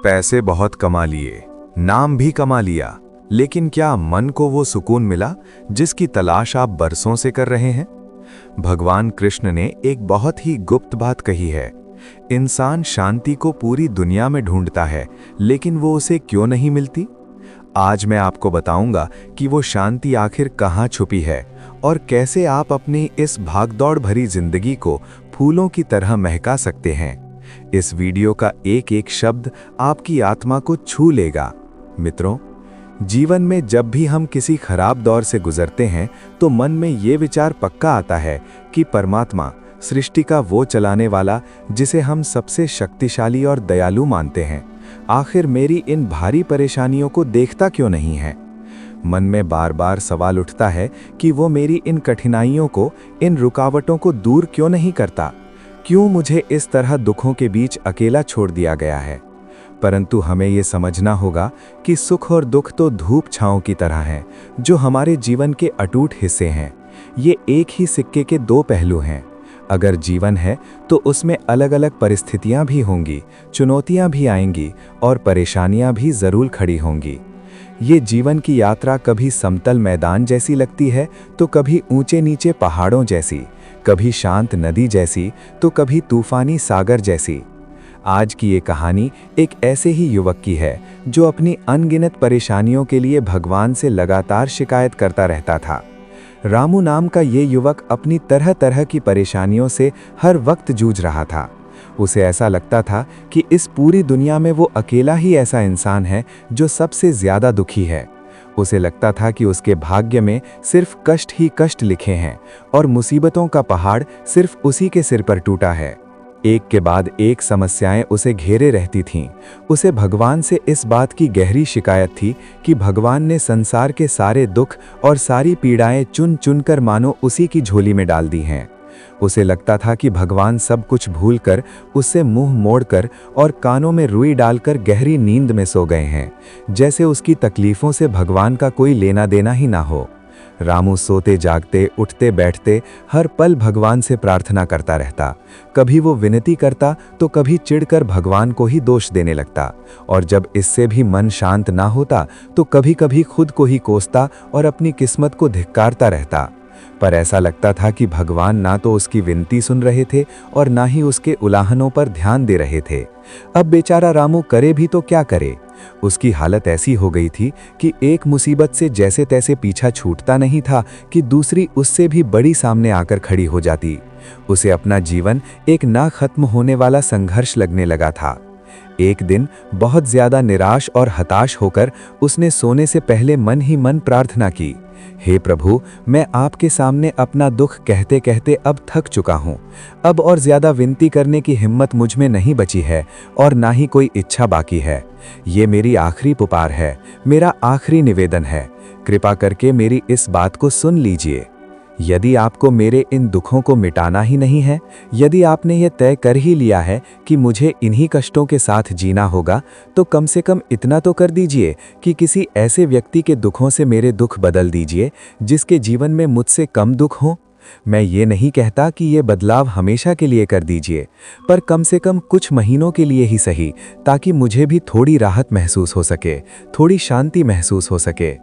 पैसे बहुत कमा लिए, नाम भी कमा लिया, लेकिन क्या मन को वो सुकून मिला जिसकी तलाश आप बरसों से कर रहे हैं? भगवान कृष्ण ने एक बहुत ही गुप्त बात कही है। इंसान शांति को पूरी दुनिया में ढूंढता है, लेकिन वो उसे क्यों नहीं मिलती? आज मैं आपको बताऊंगा कि वो शांति आखिर कहाँ छुपी है और कैसे आप अपनी इस भागदौड़ भरी जिंदगी को फूलों की तरह महका सकते हैं। इस वीडियो का एक एक शब्द आपकी आत्मा को छू लेगा। मित्रों, जीवन में जब भी हम किसी खराब दौर से गुजरते हैं तो मन में ये विचार पक्का आता है कि परमात्मा, सृष्टि का वो चलाने वाला जिसे हम सबसे शक्तिशाली और दयालु मानते हैं, आखिर मेरी इन भारी परेशानियों को देखता क्यों नहीं है? मन में बार बार सवाल उठता है कि वो मेरी इन कठिनाइयों को, इन रुकावटों को दूर क्यों नहीं करता? क्यों मुझे इस तरह दुखों के बीच अकेला छोड़ दिया गया है? परंतु हमें ये समझना होगा कि सुख और दुख तो धूप छांव की तरह हैं, जो हमारे जीवन के अटूट हिस्से हैं। ये एक ही सिक्के के दो पहलू हैं। अगर जीवन है तो उसमें अलग अलग परिस्थितियां भी होंगी, चुनौतियां भी आएंगी और परेशानियां भी जरूर खड़ी होंगी। ये जीवन की यात्रा कभी समतल मैदान जैसी लगती है तो कभी ऊंचे नीचे पहाड़ों जैसी, कभी शांत नदी जैसी तो कभी तूफानी सागर जैसी। आज की ये कहानी एक ऐसे ही युवक की है जो अपनी अनगिनत परेशानियों के लिए भगवान से लगातार शिकायत करता रहता था। रामू नाम का ये युवक अपनी तरह तरह की परेशानियों से हर वक्त जूझ रहा था। उसे ऐसा लगता था कि इस पूरी दुनिया में वो अकेला ही ऐसा इंसान है जो सबसे ज्यादा दुखी है। उसे लगता था कि उसके भाग्य में सिर्फ कष्ट ही कष्ट लिखे हैं और मुसीबतों का पहाड़ सिर्फ उसी के सिर पर टूटा है। एक के बाद एक समस्याएं उसे घेरे रहती थीं। उसे भगवान से इस बात की गहरी शिकायत थी कि भगवान ने संसार के सारे दुख और सारी पीड़ाएं चुन चुन कर मानो उसी की झोली में डाल दी हैं। उसे लगता था कि भगवान सब कुछ भूलकर, उससे मुंह मोड़कर और कानों में रुई डालकर गहरी नींद में सो गए हैं, जैसे उसकी तकलीफों से भगवान का कोई लेना देना ही ना हो। रामू सोते जागते, उठते बैठते हर पल भगवान से प्रार्थना करता रहता। कभी वो विनती करता तो कभी चिढ़कर भगवान को ही दोष देने लगता, और जब इससे भी मन शांत ना होता तो कभी कभी खुद को ही कोसता और अपनी किस्मत को धिक्कारता रहता। पर ऐसा लगता था कि भगवान ना तो उसकी विनती सुन रहे थे और ना ही उसके उलाहनों पर ध्यान दे रहे थे। अब बेचारा रामू करे भी तो क्या करे? उसकी हालत ऐसी हो गई थी कि एक मुसीबत से जैसे तैसे पीछा छूटता नहीं था कि दूसरी उससे भी बड़ी सामने आकर खड़ी हो जाती। उसे अपना जीवन एक ना खत्म होने वाला संघर्ष लगने लगा था। एक दिन बहुत ज्यादा निराश और हताश होकर उसने सोने से पहले मन ही मन प्रार्थना की, हे प्रभु, मैं आपके सामने अपना दुख कहते कहते अब थक चुका हूँ। अब और ज्यादा विनती करने की हिम्मत मुझ में नहीं बची है और ना ही कोई इच्छा बाकी है। ये मेरी आखिरी पुकार है, मेरा आखिरी निवेदन है। कृपा करके मेरी इस बात को सुन लीजिए। यदि आपको मेरे इन दुखों को मिटाना ही नहीं है, यदि आपने ये तय कर ही लिया है कि मुझे इन्हीं कष्टों के साथ जीना होगा, तो कम से कम इतना तो कर दीजिए कि किसी ऐसे व्यक्ति के दुखों से मेरे दुख बदल दीजिए जिसके जीवन में मुझसे कम दुख हो। मैं ये नहीं कहता कि ये बदलाव हमेशा के लिए कर दीजिए, पर कम से कम कुछ महीनों के लिए ही सही, ताकि मुझे भी थोड़ी राहत महसूस हो सके, थोड़ी शांति महसूस हो सके।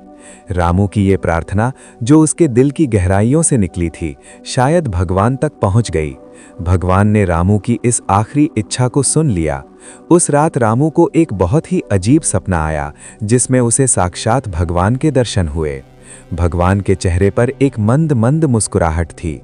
रामू की ये प्रार्थना, जो उसके दिल की गहराइयों से निकली थी, शायद भगवान तक पहुंच गई। भगवान ने रामू की इस आखिरी इच्छा को सुन लिया। उस रात रामू को एक बहुत ही अजीब सपना आया, जिसमें उसे साक्षात भगवान के दर्शन हुए। भगवान के चेहरे पर एक मंद मंद मुस्कुराहट थी।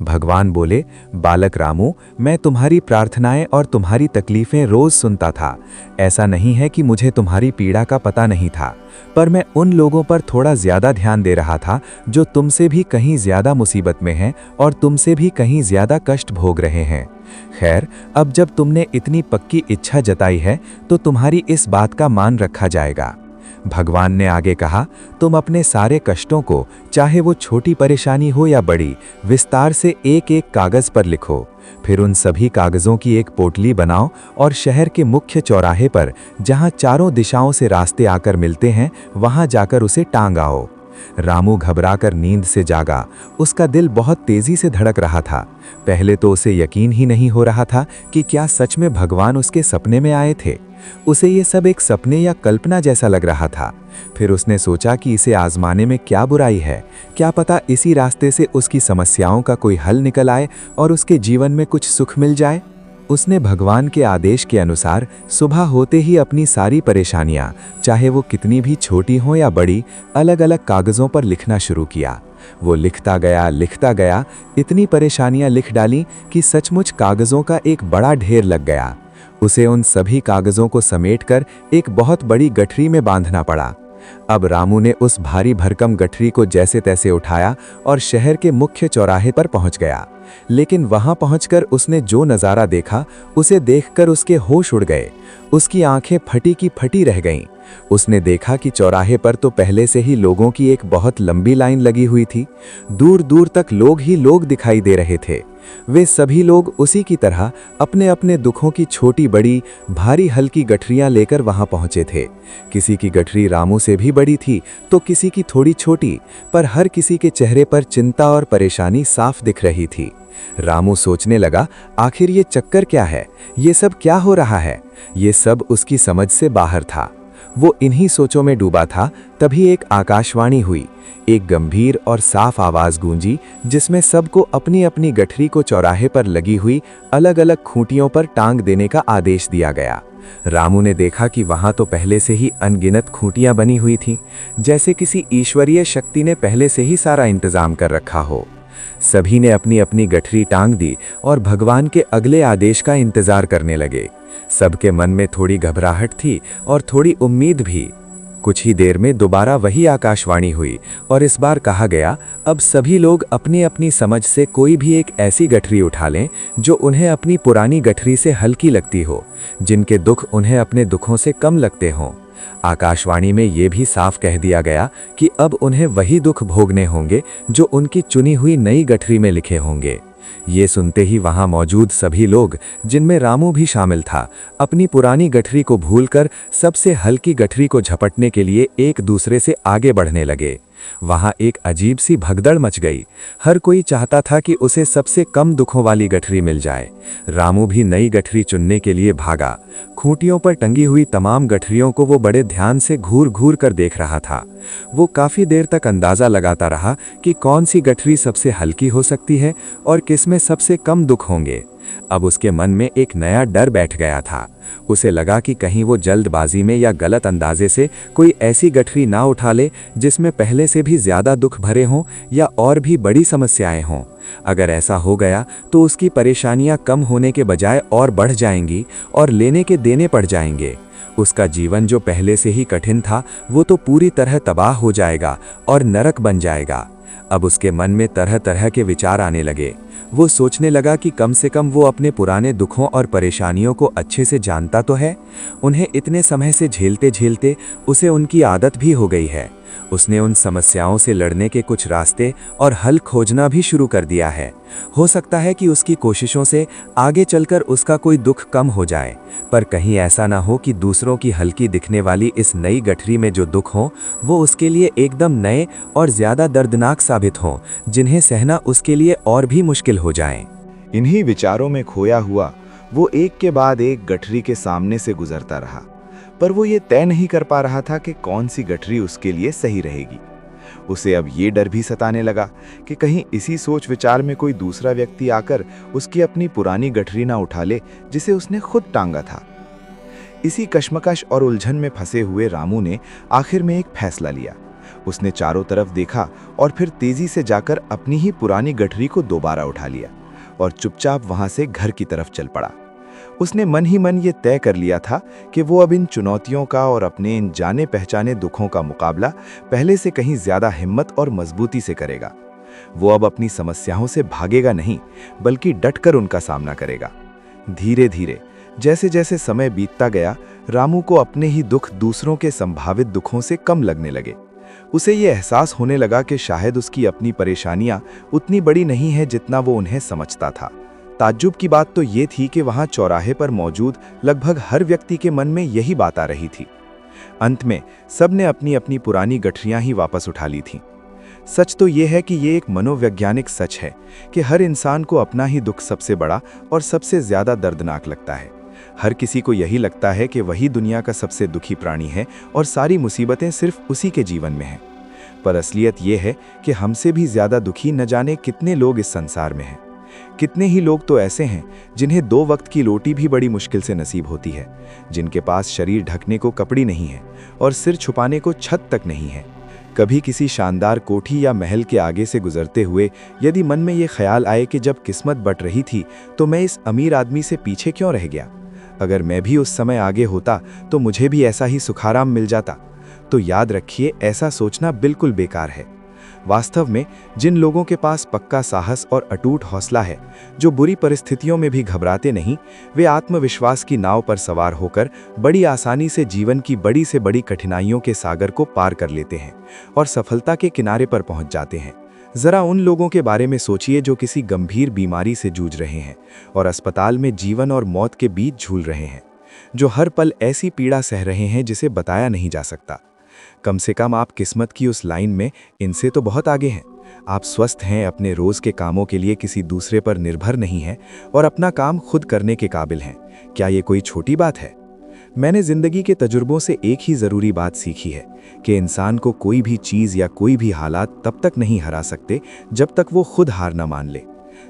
भगवान बोले, बालक रामू, मैं तुम्हारी प्रार्थनाएं और तुम्हारी तकलीफें रोज सुनता था। ऐसा नहीं है कि मुझे तुम्हारी पीड़ा का पता नहीं था, पर मैं उन लोगों पर थोड़ा ज्यादा ध्यान दे रहा था जो तुमसे भी कहीं ज्यादा मुसीबत में हैं और तुमसे भी कहीं ज्यादा कष्ट भोग रहे हैं। खैर, अब जब तुमने इतनी पक्की इच्छा जताई है तो तुम्हारी इस बात का मान रखा जाएगा। भगवान ने आगे कहा, तुम अपने सारे कष्टों को, चाहे वो छोटी परेशानी हो या बड़ी, विस्तार से एक एक कागज पर लिखो। फिर उन सभी कागजों की एक पोटली बनाओ और शहर के मुख्य चौराहे पर, जहां चारों दिशाओं से रास्ते आकर मिलते हैं, वहां जाकर उसे टांग आओ। रामू घबराकर नींद से जागा। उसका दिल बहुत तेजी से धड़क रहा था। पहले तो उसे यकीन ही नहीं हो रहा था कि क्या सच में भगवान उसके सपने में आए थे। उसे ये सब एक सपने या कल्पना जैसा लग रहा था। फिर उसने सोचा कि इसे आजमाने में क्या बुराई है, क्या पता इसी रास्ते से उसकी समस्याओं का कोई हल निकल आए और उसके जीवन में कुछ सुख मिल जाए। उसने भगवान के आदेश के अनुसार सुबह होते ही अपनी सारी परेशानियां, चाहे वो कितनी भी छोटी हों या बड़ी, अलग अलग कागजों पर लिखना शुरू किया। वो लिखता गया, इतनी परेशानियां लिख डाली कि सचमुच कागजों का एक बड़ा ढेर लग गया। उसे उन सभी कागजों को समेटकर एक बहुत बड़ी गठरी में बांधना पड़ा। अब रामू ने उस भारी भरकम गठरी को जैसे तैसे उठाया और शहर के मुख्य चौराहे पर पहुंच गया। लेकिन वहां पहुंचकर उसने जो नज़ारा देखा, उसे देखकर उसके होश उड़ गए। उसकी आंखें फटी की फटी रह गईं। उसने देखा कि चौराहे पर तो पहले से ही लोगों की एक बहुत लंबी लाइन लगी हुई थी। दूर दूर तक लोग ही लोग दिखाई दे रहे थे। वे सभी लोग उसी की तरह अपने अपने दुखों की छोटी बड़ी, भारी हल्की गठरियां लेकर वहां पहुंचे थे। किसी की गठरी रामू से भी बड़ी थी तो किसी की थोड़ी छोटी, पर हर किसी के चेहरे पर चिंता और परेशानी साफ दिख रही थी। रामू सोचने लगा, आखिर ये चक्कर क्या है, ये सब क्या हो रहा है। ये सब उसकी समझ से बाहर था। वो इन्हीं सोचों में डूबा था, तभी एक आकाशवाणी हुई। एक गंभीर और साफ आवाज गूंजी, जिसमें सबको अपनी अपनी गठरी को चौराहे पर लगी हुई अलग अलग खूंटियों पर टांग देने का आदेश दिया गया। रामू ने देखा कि वहां तो पहले से ही अनगिनत खूंटियां बनी हुई थीं, जैसे किसी ईश्वरीय शक्ति ने पहले से ही सारा इंतजाम कर रखा हो। सभी ने अपनी अपनी गठरी टांग दी और भगवान के अगले आदेश का इंतजार करने लगे। सबके मन में थोड़ी घबराहट थी और थोड़ी उम्मीद भी। कुछ ही देर में दोबारा वही आकाशवाणी हुई और इस बार कहा गया, अब सभी लोग अपनी अपनी समझ से कोई भी एक ऐसी गठरी उठा लें जो उन्हें अपनी पुरानी गठरी से हल्की लगती हो, जिनके दुख उन्हें अपने दुखों से कम लगते हों। आकाशवाणी में ये भी साफ कह दिया गया कि अब उन्हें वही दुख भोगने होंगे जो उनकी चुनी हुई नई गठरी में लिखे होंगे। ये सुनते ही वहां मौजूद सभी लोग, जिनमें रामू भी शामिल था, अपनी पुरानी गठरी को भूलकर सबसे हल्की गठरी को झपटने के लिए एक दूसरे से आगे बढ़ने लगे। वहां एक अजीब सी भगदड़ मच गई। हर कोई चाहता था कि उसे सबसे कम दुखों वाली गठरी मिल जाए। रामू भी नई गठरी चुनने के लिए भागा। खूंटियों पर टंगी हुई तमाम गठरियों को वो बड़े ध्यान से घूर घूर कर देख रहा था। वो काफी देर तक अंदाजा लगाता रहा कि कौन सी गठरी सबसे हल्की हो सकती है और किसमें सबसे कम दुख होंगे। अब उसके मन में एक नया डर बैठ गया था। उसे लगा कि कहीं वो जल्दबाजी में या गलत अंदाजे से कोई ऐसी गठरी ना उठा ले जिसमें पहले से भी ज्यादा दुख भरे हों या और भी बड़ी समस्याएं हों। अगर ऐसा हो गया तो उसकी परेशानियां कम होने के बजाय और बढ़ जाएंगी और लेने के देने पड़ जाएंगे। उसका जीवन जो पहले से ही कठिन था, वो तो पूरी तरह तबाह हो जाएगा और नरक बन जाएगा। अब उसके मन में तरह तरह के विचार आने लगे। वो सोचने लगा कि कम से कम वो अपने पुराने दुखों और परेशानियों को अच्छे से जानता तो है। उन्हें इतने समय से झेलते झेलते उसे उनकी आदत भी हो गई है। उसने उन समस्याओं से लड़ने के कुछ रास्ते और हल खोजना भी शुरू कर दिया है। हो सकता है कि उसकी कोशिशों से आगे चलकर उसका कोई दुख कम हो जाए, पर कहीं ऐसा ना हो कि दूसरों की हल्की दिखने वाली इस नई गठरी में जो दुख हो वो उसके लिए एकदम नए और ज्यादा दर्दनाक साबित हों, जिन्हें सहना उसके लिए और भी मुश्किल हो जाए। इन्हीं विचारों में खोया हुआ वो एक के बाद एक गठरी के सामने से गुजरता रहा, पर वो ये तय नहीं कर पा रहा था कि कौन सी गठरी उसके लिए सही रहेगी। उसे अब ये डर भी सताने लगा कि कहीं इसी सोच विचार में कोई दूसरा व्यक्ति आकर उसकी अपनी पुरानी गठरी ना उठा ले जिसे उसने खुद टांगा था। इसी कश्मकश और उलझन में फंसे हुए रामू ने आखिर में एक फैसला लिया। उसने चारों तरफ देखा और फिर तेजी से जाकर अपनी ही पुरानी गठरी को दोबारा उठा लिया और चुपचाप वहां से घर की तरफ चल पड़ा। उसने मन ही मन ये तय कर लिया था कि वो अब इन चुनौतियों का और अपने इन जाने पहचाने दुखों का मुकाबला पहले से कहीं ज्यादा हिम्मत और मजबूती से करेगा। वो अब अपनी समस्याओं से भागेगा नहीं, बल्कि डटकर उनका सामना करेगा। धीरे धीरे जैसे जैसे समय बीतता गया, रामू को अपने ही दुख दूसरों के संभावित दुखों से कम लगने लगे। उसे ये एहसास होने लगा कि शायद उसकी अपनी परेशानियां उतनी बड़ी नहीं है जितना वो उन्हें समझता था। ताज्जुब की बात तो ये थी कि वहां चौराहे पर मौजूद लगभग हर व्यक्ति के मन में यही बात आ रही थी। अंत में सबने अपनी अपनी पुरानी गठरियां ही वापस उठा ली थीं। सच तो ये है कि ये एक मनोवैज्ञानिक सच है कि हर इंसान को अपना ही दुख सबसे बड़ा और सबसे ज्यादा दर्दनाक लगता है। हर किसी को यही लगता है कि वही दुनिया का सबसे दुखी प्राणी है और सारी मुसीबतें सिर्फ उसी के जीवन में हैं। पर असलियत ये है कि हमसे भी ज्यादा दुखी न जाने कितने लोग इस संसार में हैं। कितने ही लोग तो ऐसे हैं जिन्हें 2 वक्त की रोटी भी बड़ी मुश्किल से नसीब होती है, जिनके पास शरीर ढकने को कपड़ी नहीं है और सिर छुपाने को छत तक नहीं है। कभी किसी शानदार कोठी या महल के आगे से गुजरते हुए यदि मन में ये ख्याल आए कि जब किस्मत बट रही थी तो मैं इस अमीर आदमी से पीछे क्यों रह गया, अगर मैं भी उस समय आगे होता तो मुझे भी ऐसा ही सुखाराम मिल जाता, तो याद रखिए ऐसा सोचना बिल्कुल बेकार है। वास्तव में जिन लोगों के पास पक्का साहस और अटूट हौसला है, जो बुरी परिस्थितियों में भी घबराते नहीं, वे आत्मविश्वास की नाव पर सवार होकर बड़ी आसानी से जीवन की बड़ी से बड़ी कठिनाइयों के सागर को पार कर लेते हैं और सफलता के किनारे पर पहुंच जाते हैं। जरा उन लोगों के बारे में सोचिए जो किसी गंभीर बीमारी से जूझ रहे हैं और अस्पताल में जीवन और मौत के बीच झूल रहे हैं, जो हर पल ऐसी पीड़ा सह रहे हैं जिसे बताया नहीं जा सकता। कम से कम आप किस्मत की उस लाइन में इनसे तो बहुत आगे हैं। आप स्वस्थ हैं, अपने रोज के कामों के लिए किसी दूसरे पर निर्भर नहीं हैं और अपना काम खुद करने के काबिल हैं। क्या ये कोई छोटी बात है? मैंने जिंदगी के तजुर्बों से एक ही जरूरी बात सीखी है कि इंसान को कोई भी चीज या कोई भी हालात तब तक नहीं हरा सकते जब तक वो खुद हार न मान ले।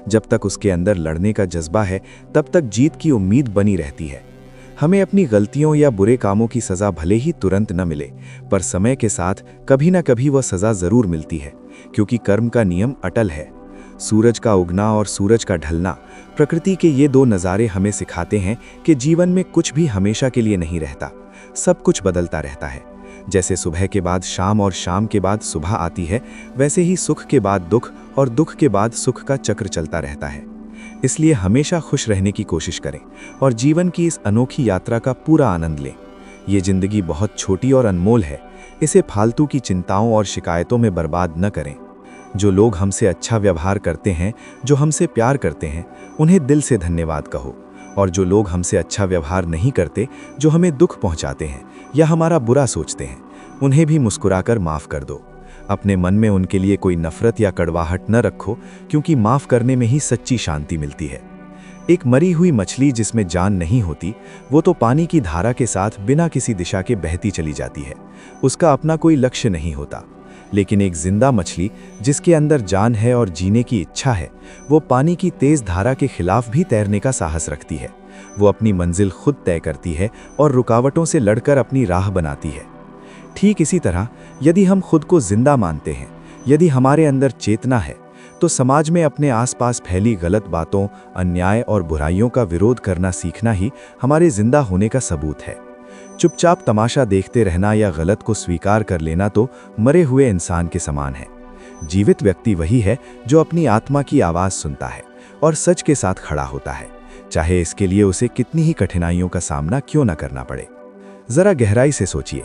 जब तक उसके अंदर लड़ने का जज्बा है तब तक जीत की उम्मीद बनी रहती है। हमें अपनी गलतियों या बुरे कामों की सजा भले ही तुरंत न मिले, पर समय के साथ कभी न कभी वह सजा जरूर मिलती है, क्योंकि कर्म का नियम अटल है। सूरज का उगना और सूरज का ढलना, प्रकृति के ये 2 नज़ारे हमें सिखाते हैं कि जीवन में कुछ भी हमेशा के लिए नहीं रहता, सब कुछ बदलता रहता है। जैसे सुबह के बाद शाम और शाम के बाद सुबह आती है, वैसे ही सुख के बाद दुख और दुख के बाद सुख का चक्र चलता रहता है। इसलिए हमेशा खुश रहने की कोशिश करें और जीवन की इस अनोखी यात्रा का पूरा आनंद लें। ये जिंदगी बहुत छोटी और अनमोल है, इसे फालतू की चिंताओं और शिकायतों में बर्बाद न करें। जो लोग हमसे अच्छा व्यवहार करते हैं, जो हमसे प्यार करते हैं, उन्हें दिल से धन्यवाद कहो, और जो लोग हमसे अच्छा व्यवहार नहीं करते, जो हमें दुख पहुंचाते हैं या हमारा बुरा सोचते हैं, उन्हें भी मुस्कुराकर माफ़ कर दो। अपने मन में उनके लिए कोई नफरत या कड़वाहट न रखो, क्योंकि माफ़ करने में ही सच्ची शांति मिलती है। एक मरी हुई मछली जिसमें जान नहीं होती, वो तो पानी की धारा के साथ बिना किसी दिशा के बहती चली जाती है, उसका अपना कोई लक्ष्य नहीं होता। लेकिन एक जिंदा मछली जिसके अंदर जान है और जीने की इच्छा है, वो पानी की तेज धारा के खिलाफ भी तैरने का साहस रखती है। वो अपनी मंजिल खुद तय करती है और रुकावटों से लड़कर अपनी राह बनाती है। ठीक इसी तरह यदि हम खुद को जिंदा मानते हैं, यदि हमारे अंदर चेतना है, तो समाज में अपने आसपास फैली गलत बातों, अन्याय और बुराइयों का विरोध करना सीखना ही हमारे जिंदा होने का सबूत है। चुपचाप तमाशा देखते रहना या गलत को स्वीकार कर लेना तो मरे हुए इंसान के समान है। जीवित व्यक्ति वही है जो अपनी आत्मा की आवाज़ सुनता है और सच के साथ खड़ा होता है, चाहे इसके लिए उसे कितनी ही कठिनाइयों का सामना क्यों न करना पड़े। ज़रा गहराई से सोचिए,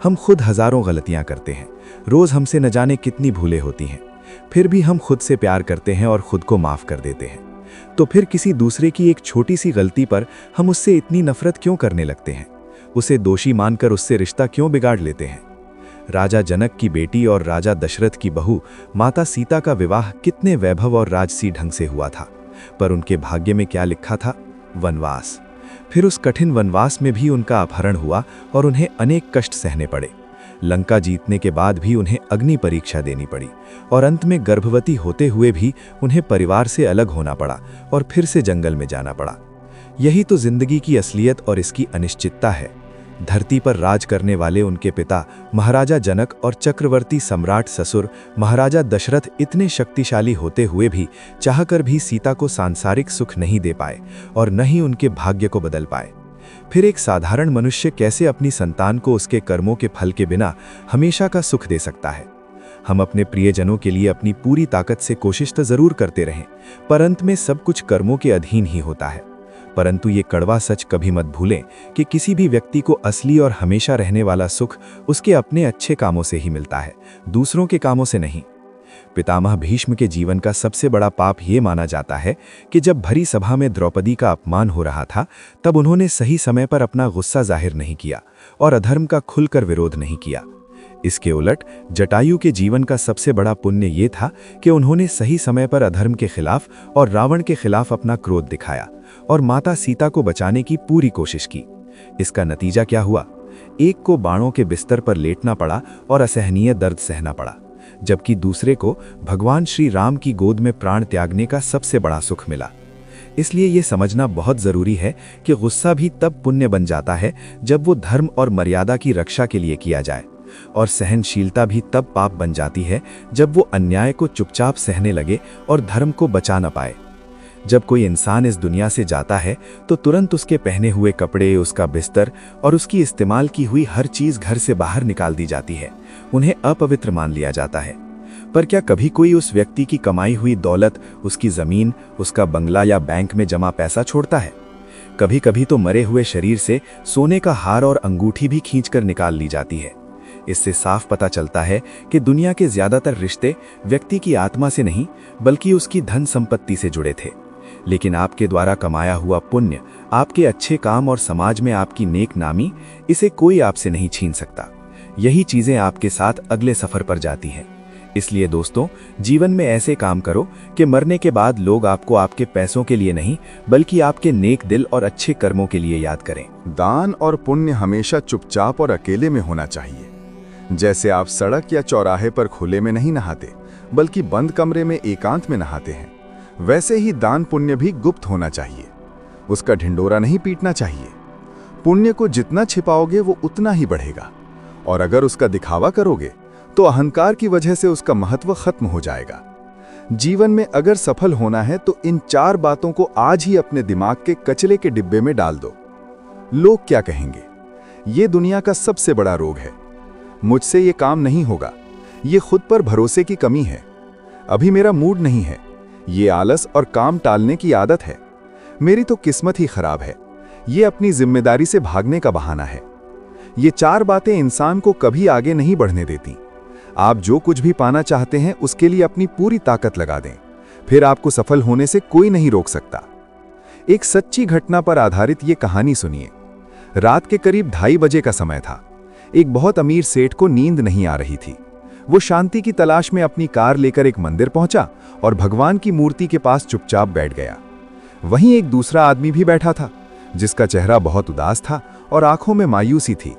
हम खुद हज़ारों गलतियां करते हैं, रोज़ हमसे न जाने कितनी भूलें होती हैं, फिर भी हम खुद से प्यार करते हैं और खुद को माफ़ कर देते हैं। तो फिर किसी दूसरे की एक छोटी सी गलती पर हम उससे इतनी नफरत क्यों करने लगते हैं? उसे दोषी मानकर उससे रिश्ता क्यों बिगाड़ लेते हैं? राजा जनक की बेटी और राजा दशरथ की बहू माता सीता का विवाह कितने वैभव और राजसी ढंग से हुआ था, पर उनके भाग्य में क्या लिखा था? वनवास। फिर उस कठिन वनवास में भी उनका अपहरण हुआ और उन्हें अनेक कष्ट सहने पड़े। लंका जीतने के बाद भी उन्हें अग्नि परीक्षा देनी पड़ी और अंत में गर्भवती होते हुए भी उन्हें परिवार से अलग होना पड़ा और फिर से जंगल में जाना पड़ा। यही तो जिंदगी की असलियत और इसकी अनिश्चितता है। धरती पर राज करने वाले उनके पिता महाराजा जनक और चक्रवर्ती सम्राट ससुर महाराजा दशरथ इतने शक्तिशाली होते हुए भी चाहकर भी सीता को सांसारिक सुख नहीं दे पाए और न ही उनके भाग्य को बदल पाए। फिर एक साधारण मनुष्य कैसे अपनी संतान को उसके कर्मों के फल के बिना हमेशा का सुख दे सकता है? हम अपने प्रियजनों के लिए अपनी पूरी ताकत से कोशिश तो जरूर करते रहें, पर अंत में सब कुछ कर्मों के अधीन ही होता है। परंतु ये कड़वा सच कभी मत भूलें कि किसी भी व्यक्ति को असली और हमेशा रहने वाला सुख उसके अपने अच्छे कामों से ही मिलता है, दूसरों के कामों से नहीं। पितामह भीष्म के जीवन का सबसे बड़ा पाप ये माना जाता है कि जब भरी सभा में द्रौपदी का अपमान हो रहा था, तब उन्होंने सही समय पर अपना गुस्सा जाहिर नहीं किया और अधर्म का खुलकर विरोध नहीं किया। इसके उलट जटायु के जीवन का सबसे बड़ा पुण्य ये था कि उन्होंने सही समय पर अधर्म के खिलाफ और रावण के खिलाफ अपना क्रोध दिखाया और माता सीता को बचाने की पूरी कोशिश की। इसका नतीजा क्या हुआ? एक को बाणों के बिस्तर पर लेटना पड़ा और असहनीय दर्द सहना पड़ा, जबकि दूसरे को भगवान श्री राम की गोद में प्राण त्यागने का सबसे बड़ा सुख मिला। इसलिए ये समझना बहुत जरूरी है कि गुस्सा भी तब पुण्य बन जाता है जब वो धर्म और मर्यादा की रक्षा के लिए किया जाए, और सहनशीलता भी तब पाप बन जाती है जब वो अन्याय को चुपचाप सहने लगे और धर्म को बचा न पाए। जब कोई इंसान इस दुनिया से जाता है तो तुरंत उसके पहने हुए कपड़े, उसका बिस्तर और उसकी इस्तेमाल की हुई हर चीज घर से बाहर निकाल दी जाती है। उन्हें अपवित्र मान लिया जाता है। पर क्या कभी कोई उस व्यक्ति की कमाई हुई दौलत, उसकी जमीन, उसका बंगला या बैंक में जमा पैसा छोड़ता है? कभी कभी तो मरे हुए शरीर से सोने का हार और अंगूठी भी खींचकर निकाल ली जाती है। इससे साफ पता चलता है कि दुनिया के ज्यादातर रिश्ते व्यक्ति की आत्मा से नहीं बल्कि उसकी धन संपत्ति से जुड़े थे। लेकिन आपके द्वारा कमाया हुआ पुण्य, आपके अच्छे काम और समाज में आपकी नेक नामी, इसे कोई आपसे नहीं छीन सकता। यही चीजें आपके साथ अगले सफर पर जाती हैं। इसलिए दोस्तों, जीवन में ऐसे काम करो कि मरने के बाद लोग आपको आपके पैसों के लिए नहीं बल्कि आपके नेक दिल और अच्छे कर्मों के लिए याद करें। दान और पुण्य हमेशा चुपचाप और अकेले में होना चाहिए। जैसे आप सड़क या चौराहे पर खुले में नहीं नहाते बल्कि बंद कमरे में एकांत में नहाते हैं, वैसे ही दान पुण्य भी गुप्त होना चाहिए। उसका ढिंडोरा नहीं पीटना चाहिए। पुण्य को जितना छिपाओगे वो उतना ही बढ़ेगा, और अगर उसका दिखावा करोगे तो अहंकार की वजह से उसका महत्व खत्म हो जाएगा। जीवन में अगर सफल होना है तो इन 4 बातों को आज ही अपने दिमाग के कचरे के डिब्बे में डाल दो। लोग क्या कहेंगे? ये दुनिया का सबसे बड़ा रोग है। मुझसे ये काम नहीं होगा। ये खुद पर भरोसे की कमी है। अभी मेरा मूड नहीं है। ये आलस और काम टालने की आदत है। मेरी तो किस्मत ही खराब है। ये अपनी जिम्मेदारी से भागने का बहाना है। ये 4 बातें इंसान को कभी आगे नहीं बढ़ने देती। आप जो कुछ भी पाना चाहते हैं उसके लिए अपनी पूरी ताकत लगा दें, फिर आपको सफल होने से कोई नहीं रोक सकता। एक सच्ची घटना पर आधारित ये कहानी सुनिए। रात के करीब 2:30 बजे का समय था। एक बहुत अमीर सेठ को नींद नहीं आ रही थी। वो शांति की तलाश में अपनी कार लेकर एक मंदिर पहुंचा और भगवान की मूर्ति के पास चुपचाप बैठ गया। वहीं एक दूसरा आदमी भी बैठा था, जिसका चेहरा बहुत उदास था और आंखों में मायूसी थी।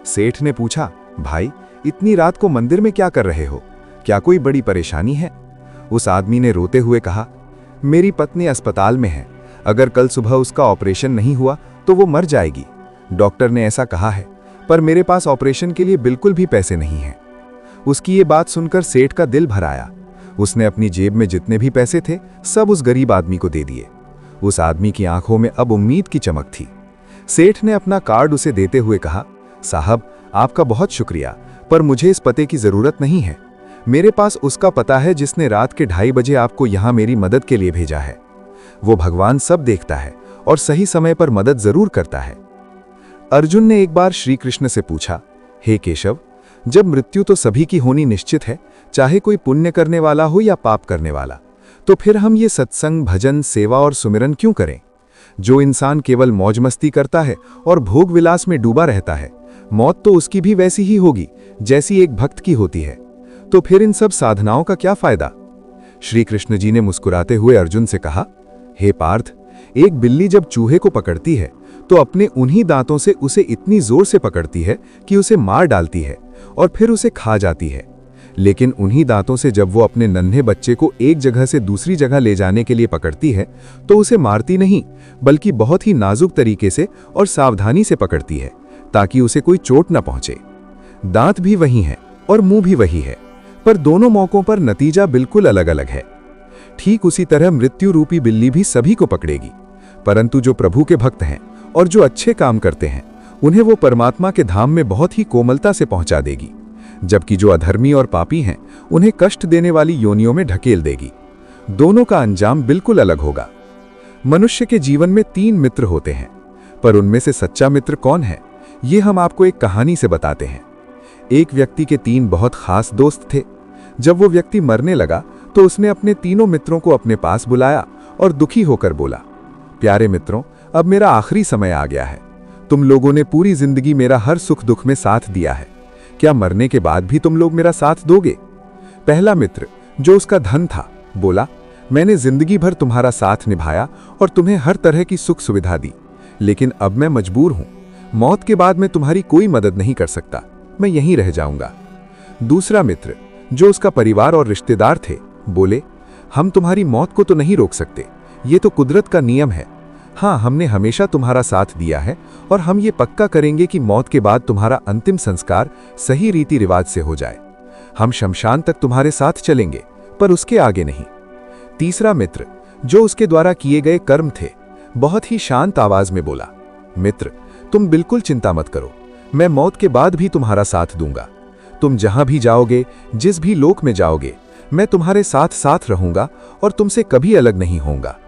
सेठ ने पूछा, भाई, इतनी रात को मंदिर में क्या कर रहे हो? क्या कोई बड़ी परेशानी है? उस आदमी ने रोते हुए कहा, मेरी पत्नी अस्पताल में है। अगर कल सुबह उसका ऑपरेशन नहीं हुआ तो वो मर जाएगी। डॉक्टर ने ऐसा कहा है, पर मेरे पास ऑपरेशन के लिए बिल्कुल भी पैसे नहीं हैं। उसकी ये बात सुनकर सेठ का दिल भर आया। उसने अपनी जेब में जितने भी पैसे थे सब उस गरीब आदमी को दे दिए। उस आदमी की आंखों में अब उम्मीद की चमक थी। सेठ ने अपना कार्ड उसे देते हुए कहा, साहब, आपका बहुत शुक्रिया, पर मुझे इस पते की जरूरत नहीं है। मेरे पास उसका पता है जिसने रात के 2:30 बजे आपको यहां मेरी मदद के लिए भेजा है। वो भगवान सब देखता है और सही समय पर मदद जरूर करता है। अर्जुन ने एक बार श्री कृष्ण से पूछा, हे केशव, जब मृत्यु तो सभी की होनी निश्चित है, चाहे कोई पुण्य करने वाला हो या पाप करने वाला, तो फिर हम ये सत्संग, भजन, सेवा और सुमिरन क्यों करें? जो इंसान केवल मौज मस्ती करता है और भोग विलास में डूबा रहता है, मौत तो उसकी भी वैसी ही होगी जैसी एक भक्त की होती है। तो फिर इन सब साधनाओं का क्या फायदा? श्री कृष्ण जी ने मुस्कुराते हुए अर्जुन से कहा, हे पार्थ, एक बिल्ली जब चूहे को पकड़ती है तो अपने उन्हीं दांतों से उसे इतनी जोर से पकड़ती है कि उसे मार डालती है और फिर उसे खा जाती है। लेकिन उन्हीं दांतों से जब वो अपने नन्हे बच्चे को एक जगह से दूसरी जगह ले जाने के लिए पकड़ती है तो उसे मारती नहीं बल्कि बहुत ही नाजुक तरीके से और सावधानी से पकड़ती है ताकि उसे कोई चोट न पहुंचे। दांत भी वही हैं और मुंह भी वही है, पर दोनों मौकों पर नतीजा बिल्कुल अलग अलग है। ठीक उसी तरह मृत्यु रूपी बिल्ली भी सभी को पकड़ेगी, परंतु जो प्रभु के भक्त हैं और जो अच्छे काम करते हैं उन्हें वो परमात्मा के धाम में बहुत ही कोमलता से पहुंचा देगी, जबकि जो अधर्मी और पापी हैं उन्हें कष्ट देने वाली योनियों में ढकेल देगी। दोनों का अंजाम बिल्कुल अलग होगा। मनुष्य के जीवन में 3 मित्र होते हैं, पर उनमें से सच्चा मित्र कौन है, ये हम आपको एक कहानी से बताते हैं। एक व्यक्ति के 3 बहुत खास दोस्त थे। जब वो व्यक्ति मरने लगा तो उसने अपने तीनों मित्रों को अपने पास बुलाया और दुखी होकर बोला, प्यारे मित्रों, अब मेरा आखिरी समय आ गया है। तुम लोगों ने पूरी जिंदगी मेरा हर सुख दुख में साथ दिया है। क्या मरने के बाद भी तुम लोग मेरा साथ दोगे? पहला मित्र, जो उसका धन था, बोला, मैंने जिंदगी भर तुम्हारा साथ निभाया और तुम्हें हर तरह की सुख सुविधा दी, लेकिन अब मैं मजबूर हूं। मौत के बाद मैं तुम्हारी कोई मदद नहीं कर सकता, मैं यहीं रह जाऊंगा। दूसरा मित्र, जो उसका परिवार और रिश्तेदार थे, बोले, हम तुम्हारी मौत को तो नहीं रोक सकते, ये तो कुदरत का नियम है। हाँ, हमने हमेशा तुम्हारा साथ दिया है और हम ये पक्का करेंगे कि मौत के बाद तुम्हारा अंतिम संस्कार सही रीति रिवाज से हो जाए। हम शमशान तक तुम्हारे साथ चलेंगे, पर उसके आगे नहीं। तीसरा मित्र, जो उसके द्वारा किए गए कर्म थे, बहुत ही शांत आवाज में बोला, मित्र, तुम बिल्कुल चिंता मत करो, मैं मौत के बाद भी तुम्हारा साथ दूंगा। तुम जहां भी जाओगे, जिस भी लोक में जाओगे, मैं तुम्हारे साथ साथ रहूंगा और तुमसे कभी अलग नहीं होऊंगा।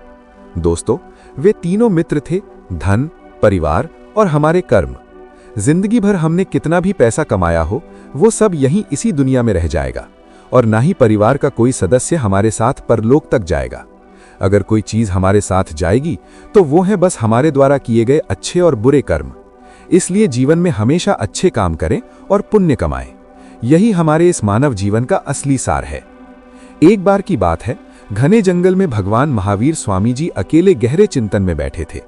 दोस्तों, वे तीनों मित्र थे, धन, परिवार और हमारे कर्म। जिंदगी भर हमने कितना भी पैसा कमाया हो, वो सब यहीं इसी दुनिया में रह जाएगा और ना ही परिवार का कोई सदस्य हमारे साथ परलोक तक जाएगा। अगर कोई चीज हमारे साथ जाएगी तो वो है बस हमारे द्वारा किए गए अच्छे और बुरे कर्म। इसलिए जीवन में हमेशा अच्छे काम करें और पुण्य कमाएं। यही हमारे इस मानव जीवन का असली सार है। एक बार की बात है, घने जंगल में भगवान महावीर स्वामी जी अकेले गहरे चिंतन में बैठे थे।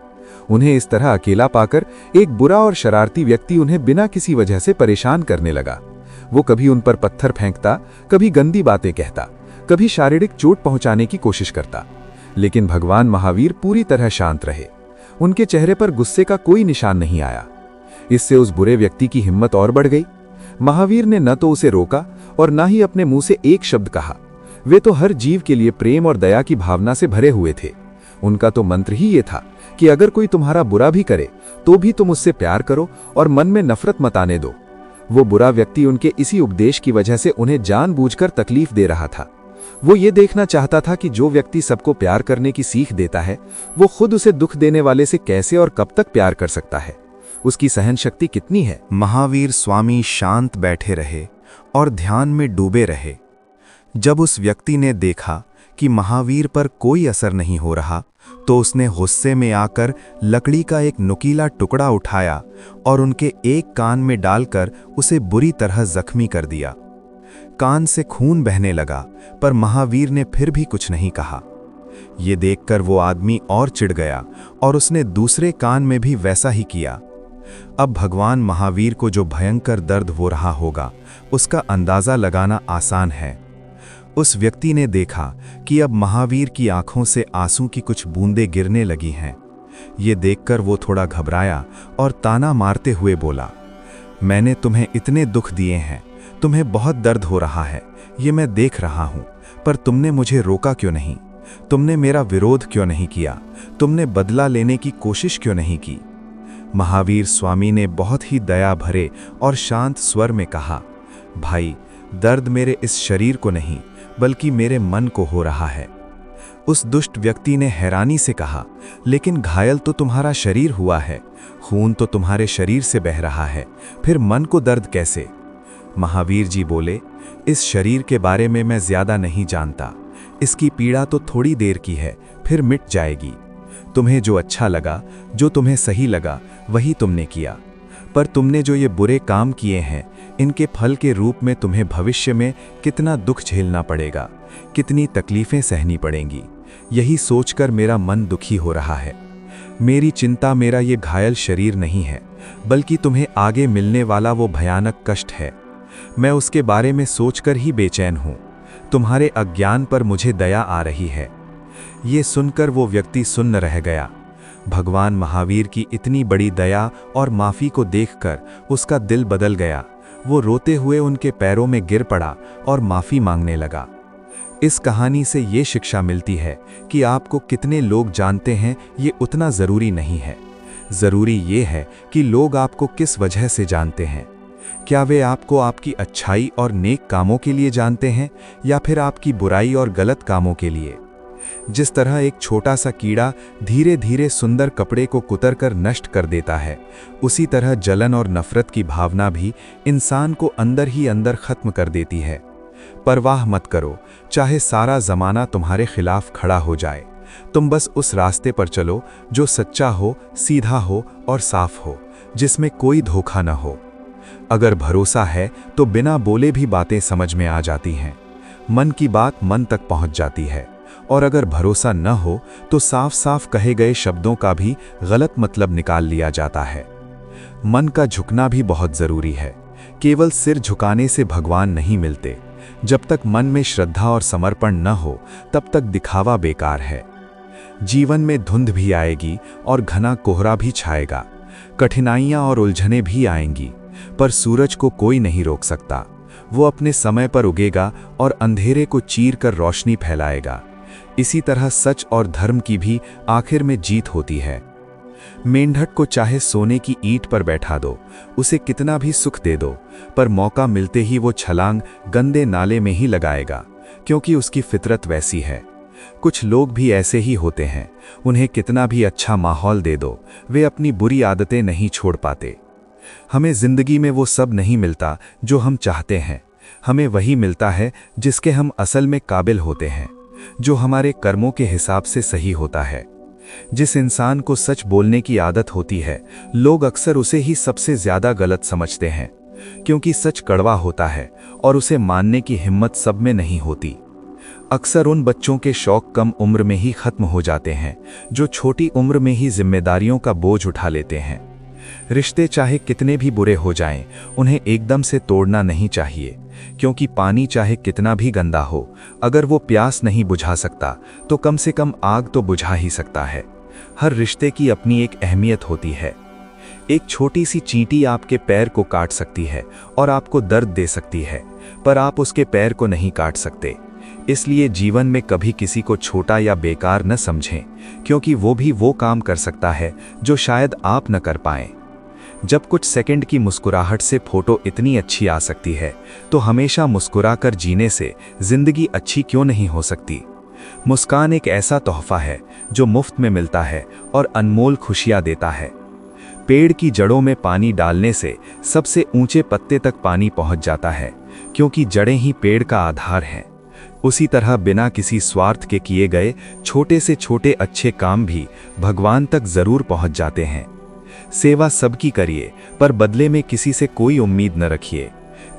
उन्हें इस तरह अकेला पाकर एक बुरा और शरारती व्यक्ति उन्हें बिना किसी वजह से परेशान करने लगा। वो कभी उन पर पत्थर फेंकता, कभी गंदी बातें कहता, कभी शारीरिक चोट पहुंचाने की कोशिश करता, लेकिन भगवान महावीर पूरी तरह शांत रहे। उनके चेहरे पर गुस्से का कोई निशान नहीं आया। इससे उस बुरे व्यक्ति की हिम्मत और बढ़ गई। महावीर ने न तो उसे रोका और न ही अपने मुंह से एक शब्द कहा। वे तो हर जीव के लिए प्रेम और दया की भावना से भरे हुए थे। उनका तो मंत्र ही ये था कि अगर कोई तुम्हारा बुरा भी करे तो भी तुम उससे प्यार करो और मन में नफरत मत आने दो। वो बुरा व्यक्ति उनके इसी उपदेश की वजह से उन्हें जानबूझकर तकलीफ दे रहा था। वो ये देखना चाहता था कि जो व्यक्ति सबको प्यार करने की सीख देता है, वो खुद उसे दुख देने वाले से कैसे और कब तक प्यार कर सकता है। उसकी सहन शक्ति कितनी है। महावीर स्वामी शांत बैठे रहे और ध्यान में डूबे रहे। जब उस व्यक्ति ने देखा कि महावीर पर कोई असर नहीं हो रहा, तो उसने गुस्से में आकर लकड़ी का एक नुकीला टुकड़ा उठाया और उनके एक कान में डालकर उसे बुरी तरह जख्मी कर दिया। कान से खून बहने लगा, पर महावीर ने फिर भी कुछ नहीं कहा। ये देखकर वो आदमी और चिढ़ गया और उसने दूसरे कान में भी वैसा ही किया। अब भगवान महावीर को जो भयंकर दर्द हो रहा होगा, उसका अंदाजा लगाना आसान है। उस व्यक्ति ने देखा कि अब महावीर की आंखों से आंसू की कुछ बूंदें गिरने लगी हैं। ये देखकर वो थोड़ा घबराया और ताना मारते हुए बोला, मैंने तुम्हें इतने दुख दिए हैं, तुम्हें बहुत दर्द हो रहा है, ये मैं देख रहा हूं, पर तुमने मुझे रोका क्यों नहीं? तुमने मेरा विरोध क्यों नहीं किया? तुमने बदला लेने की कोशिश क्यों नहीं की? महावीर स्वामी ने बहुत ही दया भरे और शांत स्वर में कहा, भाई, दर्द मेरे इस शरीर को नहीं बल्कि मेरे मन को हो रहा है। उस दुष्ट व्यक्ति ने हैरानी से कहा, लेकिन घायल तो तुम्हारा शरीर हुआ है, खून तो तुम्हारे शरीर से बह रहा है, फिर मन को दर्द कैसे? महावीर जी बोले, इस शरीर के बारे में मैं ज्यादा नहीं जानता। इसकी पीड़ा तो थोड़ी देर की है, फिर मिट जाएगी। तुम्हें जो अच्छा लगा, जो तुम्हें सही लगा, वही तुमने किया। पर तुमने जो ये बुरे काम किए हैं, इनके फल के रूप में तुम्हें भविष्य में कितना दुख झेलना पड़ेगा, कितनी तकलीफें सहनी पड़ेंगी। यही सोचकर मेरा मन दुखी हो रहा है। मेरी चिंता मेरा ये घायल शरीर नहीं है, बल्कि तुम्हें आगे मिलने वाला वो भयानक कष्ट है। मैं उसके बारे में सोचकर ही बेचैन हूँ। तुम्हारे अज्ञान पर मुझे दया आ रही है। ये सुनकर वो व्यक्ति सुन्न रह गया। भगवान महावीर की इतनी बड़ी दया और माफ़ी को देखकर उसका दिल बदल गया। वो रोते हुए उनके पैरों में गिर पड़ा और माफ़ी मांगने लगा। इस कहानी से ये शिक्षा मिलती है कि आपको कितने लोग जानते हैं ये उतना ज़रूरी नहीं है। ज़रूरी ये है कि लोग आपको किस वजह से जानते हैं। क्या वे आपको आपकी अच्छाई और नेक कामों के लिए जानते हैं या फिर आपकी बुराई और गलत कामों के लिए? जिस तरह एक छोटा सा कीड़ा धीरे धीरे सुंदर कपड़े को कुतरकर नष्ट कर देता है, उसी तरह जलन और नफरत की भावना भी इंसान को अंदर ही अंदर खत्म कर देती है। परवाह मत करो, चाहे सारा जमाना तुम्हारे खिलाफ खड़ा हो जाए। तुम बस उस रास्ते पर चलो जो सच्चा हो, सीधा हो और साफ हो, जिसमें कोई धोखा न हो। अगर भरोसा है तो बिना बोले भी बातें समझ में आ जाती हैं। मन की बात मन तक पहुंच जाती है। और अगर भरोसा न हो तो साफ साफ कहे गए शब्दों का भी गलत मतलब निकाल लिया जाता है। मन का झुकना भी बहुत जरूरी है। केवल सिर झुकाने से भगवान नहीं मिलते। जब तक मन में श्रद्धा और समर्पण न हो तब तक दिखावा बेकार है। जीवन में धुंध भी आएगी और घना कोहरा भी छाएगा, कठिनाइयां और उलझनें भी आएंगी, पर सूरज को कोई नहीं रोक सकता। वो अपने समय पर उगेगा और अंधेरे को चीर कर रोशनी फैलाएगा। इसी तरह सच और धर्म की भी आखिर में जीत होती है। मेंढक को चाहे सोने की ईंट पर बैठा दो, उसे कितना भी सुख दे दो, पर मौका मिलते ही वो छलांग गंदे नाले में ही लगाएगा, क्योंकि उसकी फितरत वैसी है। कुछ लोग भी ऐसे ही होते हैं। उन्हें कितना भी अच्छा माहौल दे दो, वे अपनी बुरी आदतें नहीं छोड़ पाते। हमें जिंदगी में वो सब नहीं मिलता जो हम चाहते हैं। हमें वही मिलता है जिसके हम असल में काबिल होते हैं, जो हमारे कर्मों के हिसाब से सही होता है। जिस इंसान को सच बोलने की आदत होती है, लोग अक्सर उसे ही सबसे ज्यादा गलत समझते हैं, क्योंकि सच कड़वा होता है और उसे मानने की हिम्मत सब में नहीं होती। अक्सर उन बच्चों के शौक कम उम्र में ही खत्म हो जाते हैं जो छोटी उम्र में ही जिम्मेदारियों का बोझ उठा लेते हैं। रिश्ते चाहे कितने भी बुरे हो जाएं, उन्हें एकदम से तोड़ना नहीं चाहिए, क्योंकि पानी चाहे कितना भी गंदा हो, अगर वो प्यास नहीं बुझा सकता तो कम से कम आग तो बुझा ही सकता है। हर रिश्ते की अपनी एक अहमियत होती है। एक छोटी सी चींटी आपके पैर को काट सकती है और आपको दर्द दे सकती है, पर आप उसके पैर को नहीं काट सकते। इसलिए जीवन में कभी किसी को छोटा या बेकार न समझें, क्योंकि वो भी वो काम कर सकता है जो शायद आप न कर पाएं। जब कुछ सेकंड की मुस्कुराहट से फोटो इतनी अच्छी आ सकती है, तो हमेशा मुस्कुराकर जीने से जिंदगी अच्छी क्यों नहीं हो सकती। मुस्कान एक ऐसा तोहफा है जो मुफ्त में मिलता है और अनमोल खुशियां देता है। पेड़ की जड़ों में पानी डालने से सबसे ऊंचे पत्ते तक पानी पहुंच जाता है, क्योंकि जड़ें ही पेड़ का आधार हैं। उसी तरह बिना किसी स्वार्थ के किए गए छोटे से छोटे अच्छे काम भी भगवान तक जरूर पहुंच जाते हैं। सेवा सबकी करिए, पर बदले में किसी से कोई उम्मीद न रखिए,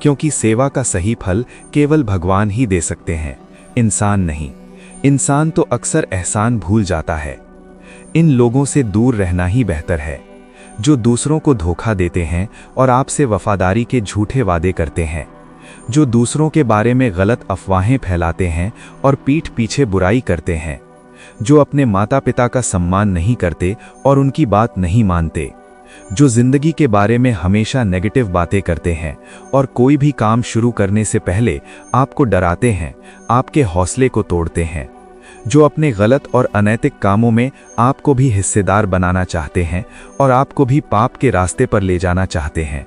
क्योंकि सेवा का सही फल केवल भगवान ही दे सकते हैं, इंसान नहीं। इंसान तो अक्सर एहसान भूल जाता है। इन लोगों से दूर रहना ही बेहतर है, जो दूसरों को धोखा देते हैं और आपसे वफादारी के झूठे वादे करते हैं, जो दूसरों के बारे में गलत अफवाहें फैलाते हैं और पीठ पीछे बुराई करते हैं, जो अपने माता पिता का सम्मान नहीं करते और उनकी बात नहीं मानते, जो जिंदगी के बारे में हमेशा नेगेटिव बातें करते हैं और कोई भी काम शुरू करने से पहले आपको डराते हैं, आपके हौसले को तोड़ते हैं, जो अपने गलत और अनैतिक कामों में आपको भी हिस्सेदार बनाना चाहते हैं और आपको भी पाप के रास्ते पर ले जाना चाहते हैं,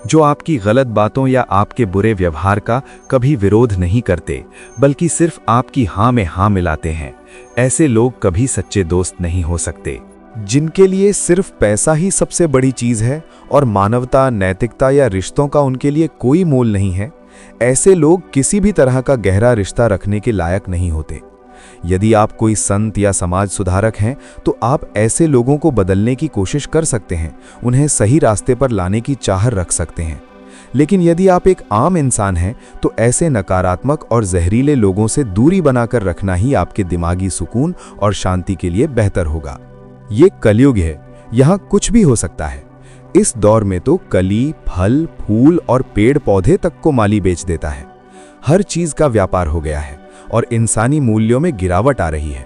जो आपकी गलत बातों या आपके बुरे व्यवहार का कभी विरोध नहीं करते, बल्कि सिर्फ आपकी हाँ में हाँ मिलाते हैं। ऐसे लोग कभी सच्चे दोस्त नहीं हो सकते। जिनके लिए सिर्फ पैसा ही सबसे बड़ी चीज है और मानवता, नैतिकता या रिश्तों का उनके लिए कोई मोल नहीं है, ऐसे लोग किसी भी तरह का गहरा रिश्ता रखने के लायक नहीं होते। यदि आप कोई संत या समाज सुधारक हैं, तो आप ऐसे लोगों को बदलने की कोशिश कर सकते हैं, उन्हें सही रास्ते पर लाने की चाह रख सकते हैं। लेकिन यदि आप एक आम इंसान हैं, तो ऐसे नकारात्मक और जहरीले लोगों से दूरी बनाकर रखना ही आपके दिमागी सुकून और शांति के लिए बेहतर होगा। ये कलयुग है, यहाँ कुछ भी हो सकता है। इस दौर में तो कली, फल, फूल और पेड़ पौधे तक को माली बेच देता है। हर चीज का व्यापार हो गया है और इंसानी मूल्यों में गिरावट आ रही है।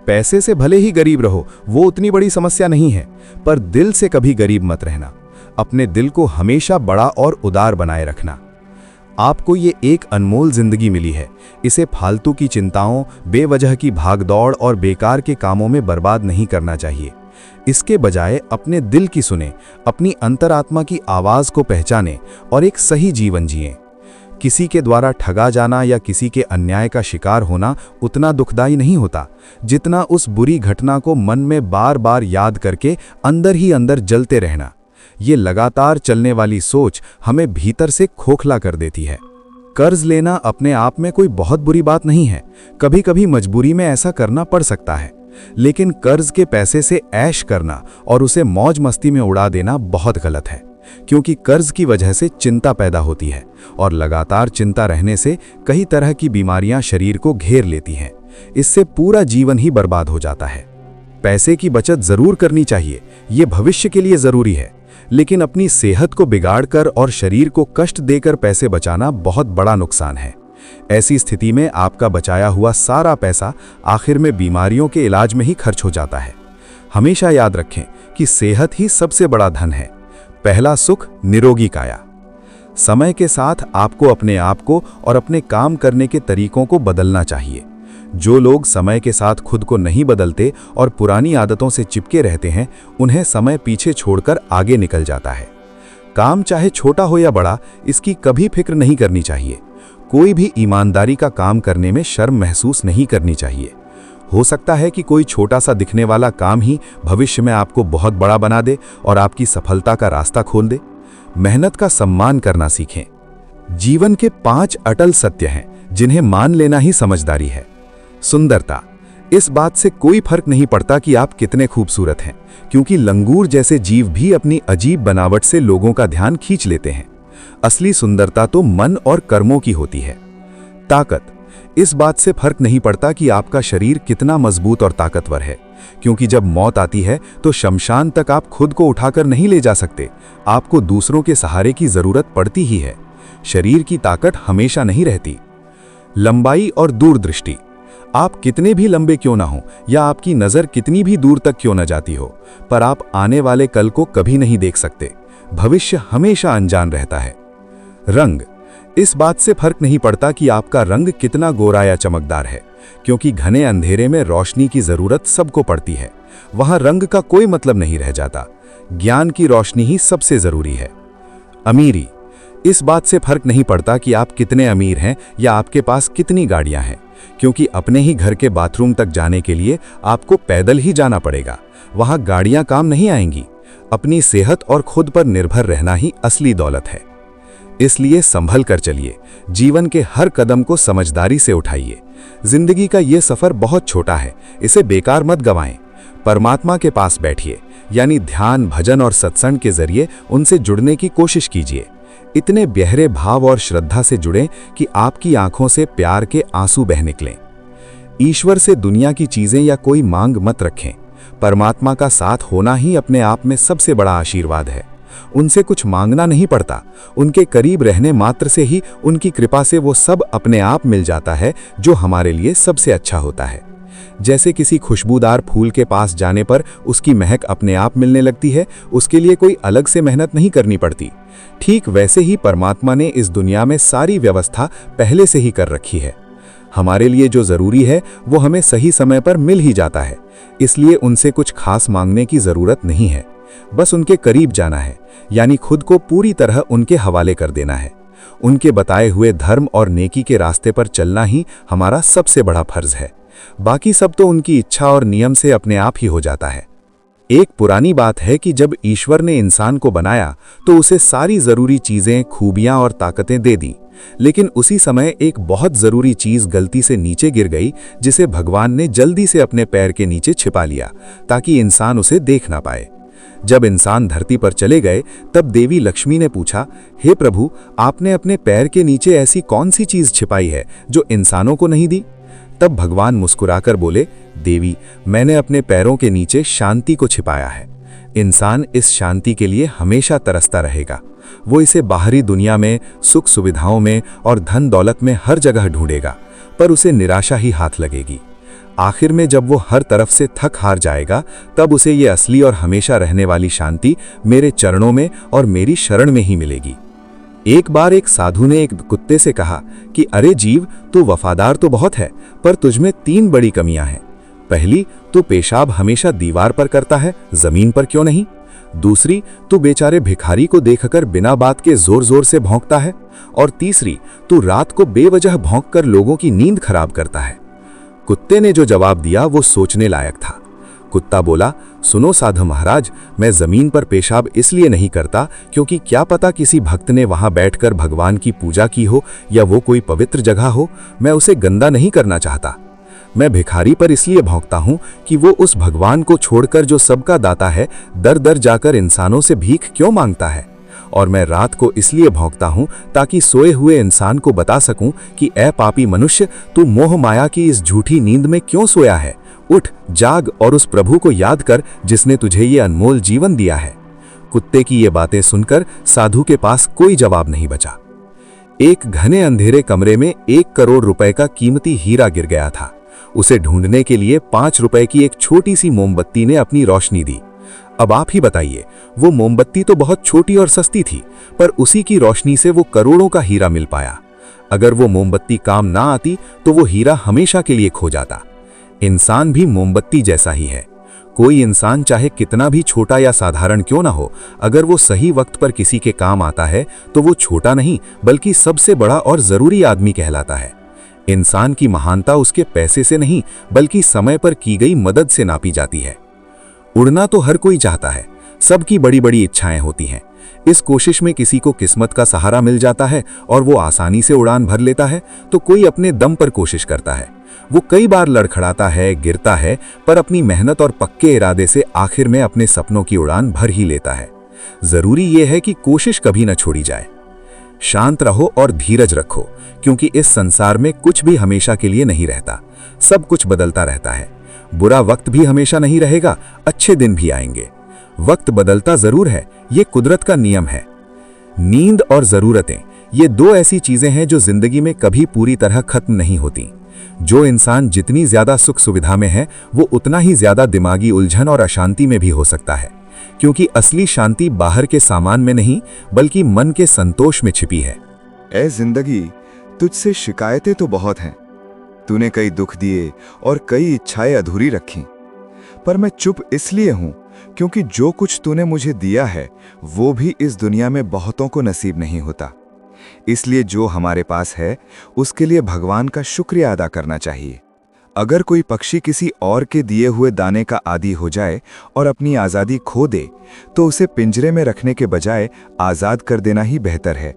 पैसे से भले ही गरीब रहो, वो उतनी बड़ी समस्या नहीं है, पर दिल से कभी गरीब मत रहना। अपने दिल को हमेशा बड़ा और उदार बनाए रखना। आपको ये एक अनमोल जिंदगी मिली है, इसे फालतू की चिंताओं, बेवजह की भागदौड़ और बेकार के कामों में बर्बाद नहीं करना चाहिए। इसके बजाय अपने दिल की सुने, अपनी अंतरात्मा की आवाज को पहचाने और एक सही जीवन जिएं। किसी के द्वारा ठगा जाना या किसी के अन्याय का शिकार होना उतना दुखदाई नहीं होता, जितना उस बुरी घटना को मन में बार बार याद करके अंदर ही अंदर जलते रहना। ये लगातार चलने वाली सोच हमें भीतर से खोखला कर देती है। कर्ज लेना अपने आप में कोई बहुत बुरी बात नहीं है, कभी कभी मजबूरी में ऐसा करना पड़ सकता है। लेकिन कर्ज के पैसे से ऐश करना और उसे मौज मस्ती में उड़ा देना बहुत गलत है, क्योंकि कर्ज की वजह से चिंता पैदा होती है और लगातार चिंता रहने से कई तरह की बीमारियां शरीर को घेर लेती हैं। इससे पूरा जीवन ही बर्बाद हो जाता है। पैसे की बचत जरूर करनी चाहिए, ये भविष्य के लिए जरूरी है, लेकिन अपनी सेहत को बिगाड़कर और शरीर को कष्ट देकर पैसे बचाना बहुत बड़ा नुकसान है। ऐसी स्थिति में आपका बचाया हुआ सारा पैसा आखिर में बीमारियों के इलाज में ही खर्च हो जाता है। हमेशा याद रखें कि सेहत ही सबसे बड़ा धन है। पहला सुख निरोगी काया। समय के साथ आपको अपने आप को और अपने काम करने के तरीकों को बदलना चाहिए। जो लोग समय के साथ खुद को नहीं बदलते और पुरानी आदतों से चिपके रहते हैं, उन्हें समय पीछे छोड़कर आगे निकल जाता है। काम चाहे छोटा हो या बड़ा, इसकी कभी फिक्र नहीं करनी चाहिए। कोई भी ईमानदारी का काम करने में शर्म महसूस नहीं करनी चाहिए। हो सकता है कि कोई छोटा सा दिखने वाला काम ही भविष्य में आपको बहुत बड़ा बना दे और आपकी सफलता का रास्ता खोल दे। मेहनत का सम्मान करना सीखें। जीवन के 5 अटल सत्य हैं जिन्हें मान लेना ही समझदारी है। सुंदरता। इस बात से कोई फर्क नहीं पड़ता कि आप कितने खूबसूरत हैं, क्योंकि लंगूर जैसे जीव भी अपनी अजीब बनावट से लोगों का ध्यान खींच लेते हैं। असली सुंदरता तो मन और कर्मों की होती है। ताकत। इस बात से फर्क नहीं पड़ता कि आपका शरीर कितना मजबूत और ताकतवर है, क्योंकि जब मौत आती है तो शमशान तक आप खुद को उठाकर नहीं ले जा सकते। आपको दूसरों के सहारे की जरूरत पड़ती ही है। शरीर की ताकत हमेशा नहीं रहती। लंबाई और दूरदृष्टि। आप कितने भी लंबे क्यों ना हो या आपकी नजर कितनी भी दूर तक क्यों न जाती हो, पर आप आने वाले कल को कभी नहीं देख सकते। भविष्य हमेशा अनजान रहता है। रंग। इस बात से फर्क नहीं पड़ता कि आपका रंग कितना गोरा या चमकदार है, क्योंकि घने अंधेरे में रोशनी की जरूरत सबको पड़ती है। वहां रंग का कोई मतलब नहीं रह जाता। ज्ञान की रोशनी ही सबसे जरूरी है। अमीरी। इस बात से फर्क नहीं पड़ता कि आप कितने अमीर हैं या आपके पास कितनी गाड़ियां हैं, क्योंकि अपने ही घर के बाथरूम तक जाने के लिए आपको पैदल ही जाना पड़ेगा। वहां गाड़ियां काम नहीं आएंगी। अपनी सेहत और खुद पर निर्भर रहना ही असली दौलत है। इसलिए संभल कर चलिए। जीवन के हर कदम को समझदारी से उठाइए। जिंदगी का ये सफर बहुत छोटा है, इसे बेकार मत गंवाएं। परमात्मा के पास बैठिए, यानी ध्यान, भजन और सत्संग के जरिए उनसे जुड़ने की कोशिश कीजिए। इतने गहरे भाव और श्रद्धा से जुड़ें कि आपकी आंखों से प्यार के आंसू बह निकलें। ईश्वर से दुनिया की चीजें या कोई मांग मत रखें। परमात्मा का साथ होना ही अपने आप में सबसे बड़ा आशीर्वाद है। उनसे कुछ मांगना नहीं पड़ता। उनके करीब रहने मात्र से ही उनकी कृपा से वो सब अपने आप मिल जाता है जो हमारे लिए सबसे अच्छा होता है। जैसे किसी खुशबूदार फूल के पास जाने पर उसकी महक अपने आप मिलने लगती है, उसके लिए कोई अलग से मेहनत नहीं करनी पड़ती। ठीक वैसे ही परमात्मा ने इस दुनिया में सारी व्यवस्था पहले से ही कर रखी है। हमारे लिए जो जरूरी है वो हमें सही समय पर मिल ही जाता है। इसलिए उनसे कुछ खास मांगने की जरूरत नहीं है। बस उनके करीब जाना है, यानी खुद को पूरी तरह उनके हवाले कर देना है। उनके बताए हुए धर्म और नेकी के रास्ते पर चलना ही हमारा सबसे बड़ा फर्ज है। बाकी सब तो उनकी इच्छा और नियम से अपने आप ही हो जाता है। एक पुरानी बात है कि जब ईश्वर ने इंसान को बनाया तो उसे सारी जरूरी चीजें, खूबियां और ताकतें दे दी, लेकिन उसी समय एक बहुत जरूरी चीज गलती से नीचे गिर गई, जिसे भगवान ने जल्दी से अपने पैर के नीचे छिपा लिया ताकि इंसान उसे देख ना पाए। जब इंसान धरती पर चले गए तब देवी लक्ष्मी ने पूछा, हे प्रभु, आपने अपने पैर के नीचे ऐसी कौन सी चीज छिपाई है जो इंसानों को नहीं दी? तब भगवान मुस्कुराकर बोले, देवी, मैंने अपने पैरों के नीचे शांति को छिपाया है। इंसान इस शांति के लिए हमेशा तरसता रहेगा। वो इसे बाहरी दुनिया में, सुख सुविधाओं में और धन दौलत में हर जगह ढूंढेगा, पर उसे निराशा ही हाथ लगेगी। आखिर में जब वो हर तरफ से थक हार जाएगा, तब उसे ये असली और हमेशा रहने वाली शांति मेरे चरणों में और मेरी शरण में ही मिलेगी। एक बार एक साधु ने एक कुत्ते से कहा कि अरे जीव, तू वफादार तो बहुत है, पर तुझमें 3 बड़ी कमियां हैं। पहली, तू पेशाब हमेशा दीवार पर करता है, जमीन पर क्यों नहीं? दूसरी, तू बेचारे भिखारी को देखकर बिना बात के जोर जोर से भौंकता है। और तीसरी, तू रात को बेवजह भौंककर लोगों की नींद खराब करता है। कुत्ते ने जो जवाब दिया वो सोचने लायक था। कुत्ता बोला, सुनो साधु महाराज, मैं जमीन पर पेशाब इसलिए नहीं करता क्योंकि क्या पता किसी भक्त ने वहां बैठकर भगवान की पूजा की हो या वो कोई पवित्र जगह हो, मैं उसे गंदा नहीं करना चाहता। मैं भिखारी पर इसलिए भौंकता हूं कि वो उस भगवान को छोड़कर जो सबका दाता है दर दर जाकर इंसानों से भीख क्यों मांगता है। और मैं रात को इसलिए भौंकता हूं ताकि सोए हुए इंसान को बता सकूं कि ए पापी मनुष्य, तू मोह माया की इस झूठी नींद में क्यों सोया है। उठ, जाग और उस प्रभु को याद कर जिसने तुझे ये अनमोल जीवन दिया है। कुत्ते की ये बातें सुनकर साधु के पास कोई जवाब नहीं बचा। एक घने अंधेरे कमरे में 1 करोड़ रुपए का कीमती हीरा गिर गया था। उसे ढूंढने के लिए 5 रुपए की एक छोटी सी मोमबत्ती ने अपनी रोशनी दी। अब आप ही बताइए, वो मोमबत्ती तो बहुत छोटी और सस्ती थी, पर उसी की रोशनी से वो करोड़ों का हीरा मिल पाया। अगर वो मोमबत्ती काम ना आती तो वो हीरा हमेशा के लिए खो जाता। इंसान भी मोमबत्ती जैसा ही है। कोई इंसान चाहे कितना भी छोटा या साधारण क्यों ना हो, अगर वो सही वक्त पर किसी के काम आता है तो वो छोटा नहीं बल्कि सबसे बड़ा और जरूरी आदमी कहलाता है। इंसान की महानता उसके पैसे से नहीं बल्कि समय पर की गई मदद से नापी जाती है। उड़ना तो हर कोई चाहता है, सबकी बड़ी बड़ी इच्छाएं होती हैं। इस कोशिश में किसी को किस्मत का सहारा मिल जाता है और वो आसानी से उड़ान भर लेता है, तो कोई अपने दम पर कोशिश करता है। वो कई बार लड़खड़ाता है, गिरता है, पर अपनी मेहनत और पक्के इरादे से आखिर में अपने सपनों की उड़ान भर ही लेता है। जरूरी ये है कि कोशिश कभी न छोड़ी जाए। शांत रहो और धीरज रखो, क्योंकि इस संसार में कुछ भी हमेशा के लिए नहीं रहता। सब कुछ बदलता रहता है। बुरा वक्त भी हमेशा नहीं रहेगा, अच्छे दिन भी आएंगे। वक्त बदलता जरूर है, ये कुदरत का नियम है। नींद और जरूरतें, ये 2 ऐसी चीजें हैं जो जिंदगी में कभी पूरी तरह खत्म नहीं होती। जो इंसान जितनी ज्यादा सुख सुविधा में है, वो उतना ही ज्यादा दिमागी उलझन और अशांति में भी हो सकता है, क्योंकि असली शांति बाहर के सामान में नहीं बल्कि मन के संतोष में छिपी है। ए जिंदगी, तुझसे शिकायतें तो बहुत हैं। तूने कई दुख दिए और कई इच्छाएं अधूरी रखी, पर मैं चुप इसलिए हूं क्योंकि जो कुछ तूने मुझे दिया है वो भी इस दुनिया में बहुतों को नसीब नहीं होता। इसलिए जो हमारे पास है उसके लिए भगवान का शुक्रिया अदा करना चाहिए। अगर कोई पक्षी किसी और के दिए हुए दाने का आदी हो जाए और अपनी आज़ादी खो दे, तो उसे पिंजरे में रखने के बजाय आज़ाद कर देना ही बेहतर है,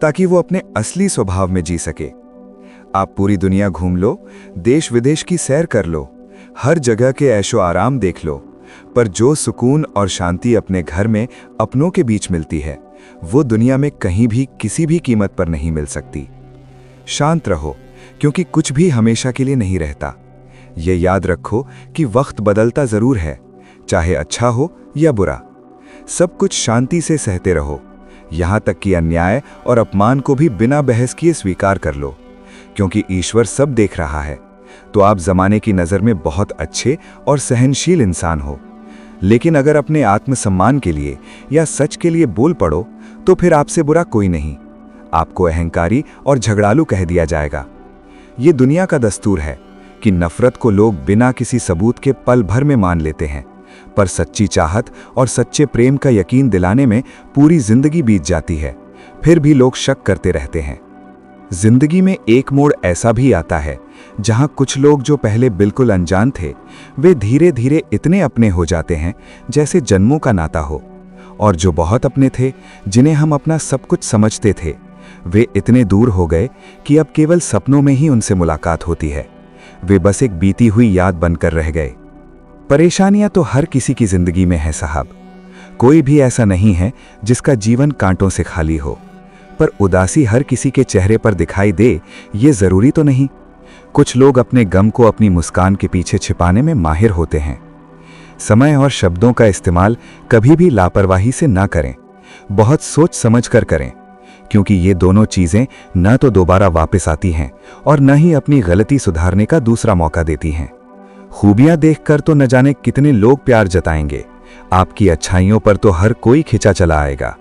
ताकि वो अपने असली स्वभाव में जी सके। आप पूरी दुनिया घूम लो, देश विदेश की सैर कर लो, हर जगह के ऐशो आराम देख लो, पर जो सुकून और शांति अपने घर में अपनों के बीच मिलती है, वो दुनिया में कहीं भी किसी भी कीमत पर नहीं मिल सकती। शांत रहो, क्योंकि कुछ भी हमेशा के लिए नहीं रहता। ये याद रखो कि वक्त बदलता जरूर है, चाहे अच्छा हो या बुरा। सब कुछ शांति से सहते रहो, यहाँ तक कि अन्याय और अपमान को भी बिना बहस किए स्वीकार कर लो, क्योंकि ईश्वर सब देख रहा है। तो आप जमाने की नज़र में बहुत अच्छे और सहनशील इंसान हो, लेकिन अगर अपने आत्मसम्मान के लिए या सच के लिए बोल पड़ो तो फिर आपसे बुरा कोई नहीं। आपको अहंकारी और झगड़ालू कह दिया जाएगा। ये दुनिया का दस्तूर है कि नफरत को लोग बिना किसी सबूत के पल भर में मान लेते हैं, पर सच्ची चाहत और सच्चे प्रेम का यकीन दिलाने में पूरी जिंदगी बीत जाती है, फिर भी लोग शक करते रहते हैं। जिंदगी में एक मोड़ ऐसा भी आता है जहां कुछ लोग जो पहले बिल्कुल अनजान थे, वे धीरे धीरे इतने अपने हो जाते हैं जैसे जन्मों का नाता हो, और जो बहुत अपने थे, जिन्हें हम अपना सब कुछ समझते थे, वे इतने दूर हो गए कि अब केवल सपनों में ही उनसे मुलाकात होती है। वे बस एक बीती हुई याद बनकर रह गए। परेशानियां तो हर किसी की जिंदगी में है साहब। कोई भी ऐसा नहीं है जिसका जीवन कांटों से खाली हो, पर उदासी हर किसी के चेहरे पर दिखाई दे, ये जरूरी तो नहीं। कुछ लोग अपने गम को अपनी मुस्कान के पीछे छिपाने में माहिर होते हैं। समय और शब्दों का इस्तेमाल कभी भी लापरवाही से ना करें, बहुत सोच समझ कर करें, क्योंकि ये दोनों चीजें न तो दोबारा वापस आती हैं और न ही अपनी गलती सुधारने का दूसरा मौका देती हैं। खूबियां देखकर तो न जाने कितने लोग प्यार जताएंगे, आपकी अच्छाइयों पर तो हर कोई खिंचा चला आएगा,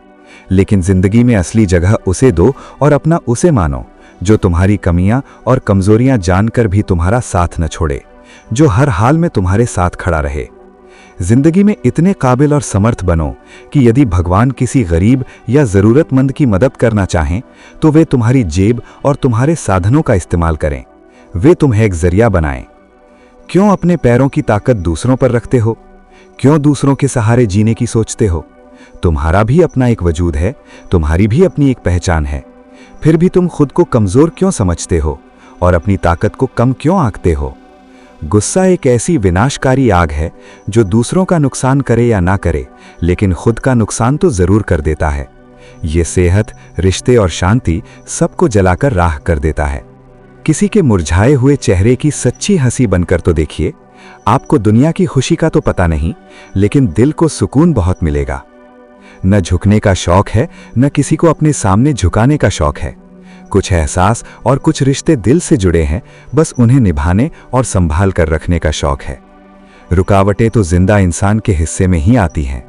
लेकिन जिंदगी में असली जगह उसे दो और अपना उसे मानो जो तुम्हारी कमियां और कमजोरियां जानकर भी तुम्हारा साथ न छोड़े, जो हर हाल में तुम्हारे साथ खड़ा रहे। जिंदगी में इतने काबिल और समर्थ बनो कि यदि भगवान किसी गरीब या जरूरतमंद की मदद करना चाहें तो वे तुम्हारी जेब और तुम्हारे साधनों का इस्तेमाल करें, वे तुम्हें एक जरिया बनाएं। क्यों अपने पैरों की ताकत दूसरों पर रखते हो? क्यों दूसरों के सहारे जीने की सोचते हो? तुम्हारा भी अपना एक वजूद है, तुम्हारी भी अपनी एक पहचान है। फिर भी तुम खुद को कमजोर क्यों समझते हो और अपनी ताकत को कम क्यों आंकते हो? गुस्सा एक ऐसी विनाशकारी आग है जो दूसरों का नुकसान करे या ना करे, लेकिन खुद का नुकसान तो जरूर कर देता है। ये सेहत, रिश्ते और शांति सबको जलाकर राख कर देता है। किसी के मुरझाए हुए चेहरे की सच्ची हंसी बनकर तो देखिए। आपको दुनिया की खुशी का तो पता नहीं, लेकिन दिल को सुकून बहुत मिलेगा। न झुकने का शौक है, न किसी को अपने सामने झुकाने का शौक है। कुछ एहसास और कुछ रिश्ते दिल से जुड़े हैं, बस उन्हें निभाने और संभाल कर रखने का शौक है। रुकावटें तो जिंदा इंसान के हिस्से में ही आती हैं।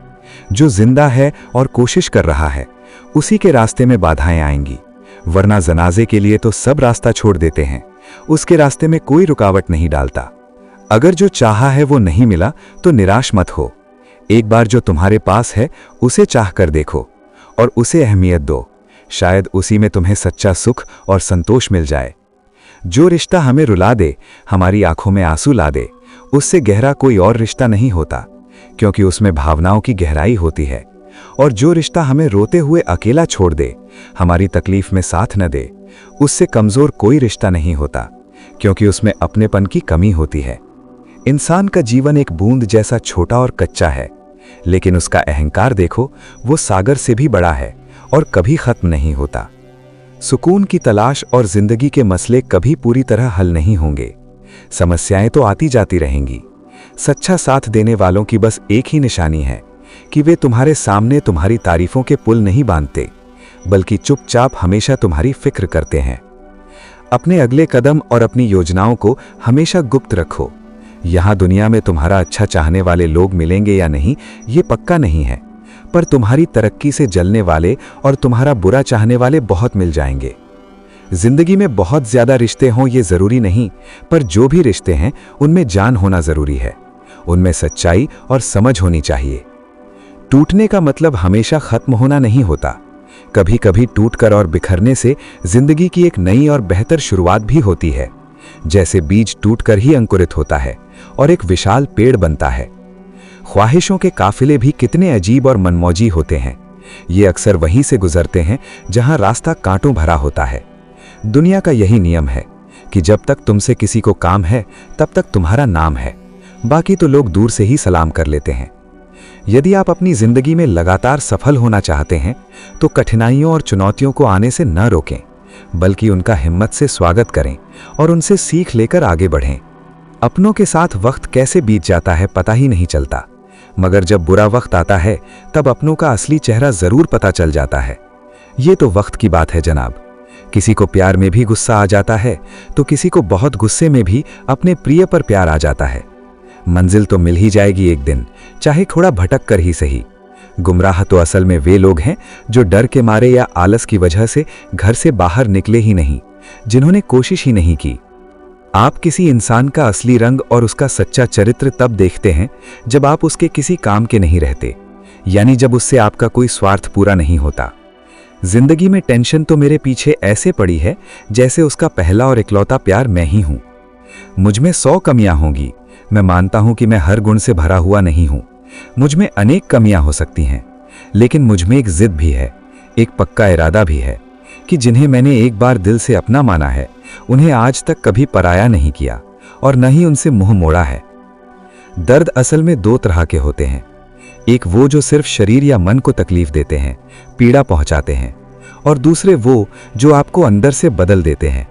जो जिंदा है और कोशिश कर रहा है, उसी के रास्ते में बाधाएं आएंगी, वरना जनाजे के लिए तो सब रास्ता छोड़ देते हैं, उसके रास्ते में कोई रुकावट नहीं डालता। अगर जो चाहा है वो नहीं मिला तो निराश मत हो। एक बार जो तुम्हारे पास है उसे चाह कर देखो और उसे अहमियत दो। शायद उसी में तुम्हें सच्चा सुख और संतोष मिल जाए। जो रिश्ता हमें रुला दे, हमारी आंखों में आंसू ला दे, उससे गहरा कोई और रिश्ता नहीं होता, क्योंकि उसमें भावनाओं की गहराई होती है। और जो रिश्ता हमें रोते हुए अकेला छोड़ दे, हमारी तकलीफ में साथ न दे, उससे कमजोर कोई रिश्ता नहीं होता, क्योंकि उसमें अपनेपन की कमी होती है। इंसान का जीवन एक बूंद जैसा छोटा और कच्चा है, लेकिन उसका अहंकार देखो, वो सागर से भी बड़ा है और कभी खत्म नहीं होता। सुकून की तलाश और जिंदगी के मसले कभी पूरी तरह हल नहीं होंगे। समस्याएं तो आती जाती रहेंगी। सच्चा साथ देने वालों की बस एक ही निशानी है कि वे तुम्हारे सामने तुम्हारी तारीफों के पुल नहीं बांधते, बल्कि चुपचाप हमेशा तुम्हारी फिक्र करते हैं। अपने अगले कदम और अपनी योजनाओं को हमेशा गुप्त रखो। यहां दुनिया में तुम्हारा अच्छा चाहने वाले लोग मिलेंगे या नहीं, ये पक्का नहीं है, पर तुम्हारी तरक्की से जलने वाले और तुम्हारा बुरा चाहने वाले बहुत मिल जाएंगे। जिंदगी में बहुत ज्यादा रिश्ते हों ये जरूरी नहीं, पर जो भी रिश्ते हैं उनमें जान होना जरूरी है, उनमें सच्चाई और समझ होनी चाहिए। टूटने का मतलब हमेशा खत्म होना नहीं होता। कभी कभी टूटकर और बिखरने से जिंदगी की एक नई और बेहतर शुरुआत भी होती है। जैसे बीज टूटकर ही अंकुरित होता है और एक विशाल पेड़ बनता है। ख्वाहिशों के काफिले भी कितने अजीब और मनमौजी होते हैं। ये अक्सर वहीं से गुजरते हैं जहां रास्ता कांटों भरा होता है। दुनिया का यही नियम है कि जब तक तुमसे किसी को काम है, तब तक तुम्हारा नाम है, बाकी तो लोग दूर से ही सलाम कर लेते हैं। यदि आप अपनी जिंदगी में लगातार सफल होना चाहते हैं, तो कठिनाइयों और चुनौतियों को आने से न रोकें, बल्कि उनका हिम्मत से स्वागत करें और उनसे सीख लेकर आगे बढ़ें। अपनों के साथ वक्त कैसे बीत जाता है पता ही नहीं चलता, मगर जब बुरा वक्त आता है तब अपनों का असली चेहरा जरूर पता चल जाता है। ये तो वक्त की बात है जनाब। किसी को प्यार में भी गुस्सा आ जाता है, तो किसी को बहुत गुस्से में भी अपने प्रिय पर प्यार आ जाता है। मंजिल तो मिल ही जाएगी एक दिन, चाहे थोड़ा भटक कर ही सही। गुमराह तो असल में वे लोग हैं जो डर के मारे या आलस की वजह से घर से बाहर निकले ही नहीं, जिन्होंने कोशिश ही नहीं की। आप किसी इंसान का असली रंग और उसका सच्चा चरित्र तब देखते हैं जब आप उसके किसी काम के नहीं रहते, यानी जब उससे आपका कोई स्वार्थ पूरा नहीं होता। जिंदगी में टेंशन तो मेरे पीछे ऐसे पड़ी है जैसे उसका पहला और इकलौता प्यार मैं ही हूं। मुझ में 100 कमियां होंगी, मैं मानता हूं कि मैं हर गुण से भरा हुआ नहीं हूं। मुझ में अनेक कमियां हो सकती हैं, लेकिन मुझ में एक जिद भी है, एक पक्का इरादा भी है कि जिन्हें मैंने एक बार दिल से अपना माना है, उन्हें आज तक कभी पराया नहीं किया और न ही उनसे मुंह मोड़ा है। दर्द असल में 2 तरह के होते हैं। एक वो जो सिर्फ शरीर या मन को तकलीफ देते हैं, पीड़ा पहुंचाते हैं, और दूसरे वो जो आपको अंदर से बदल देते हैं।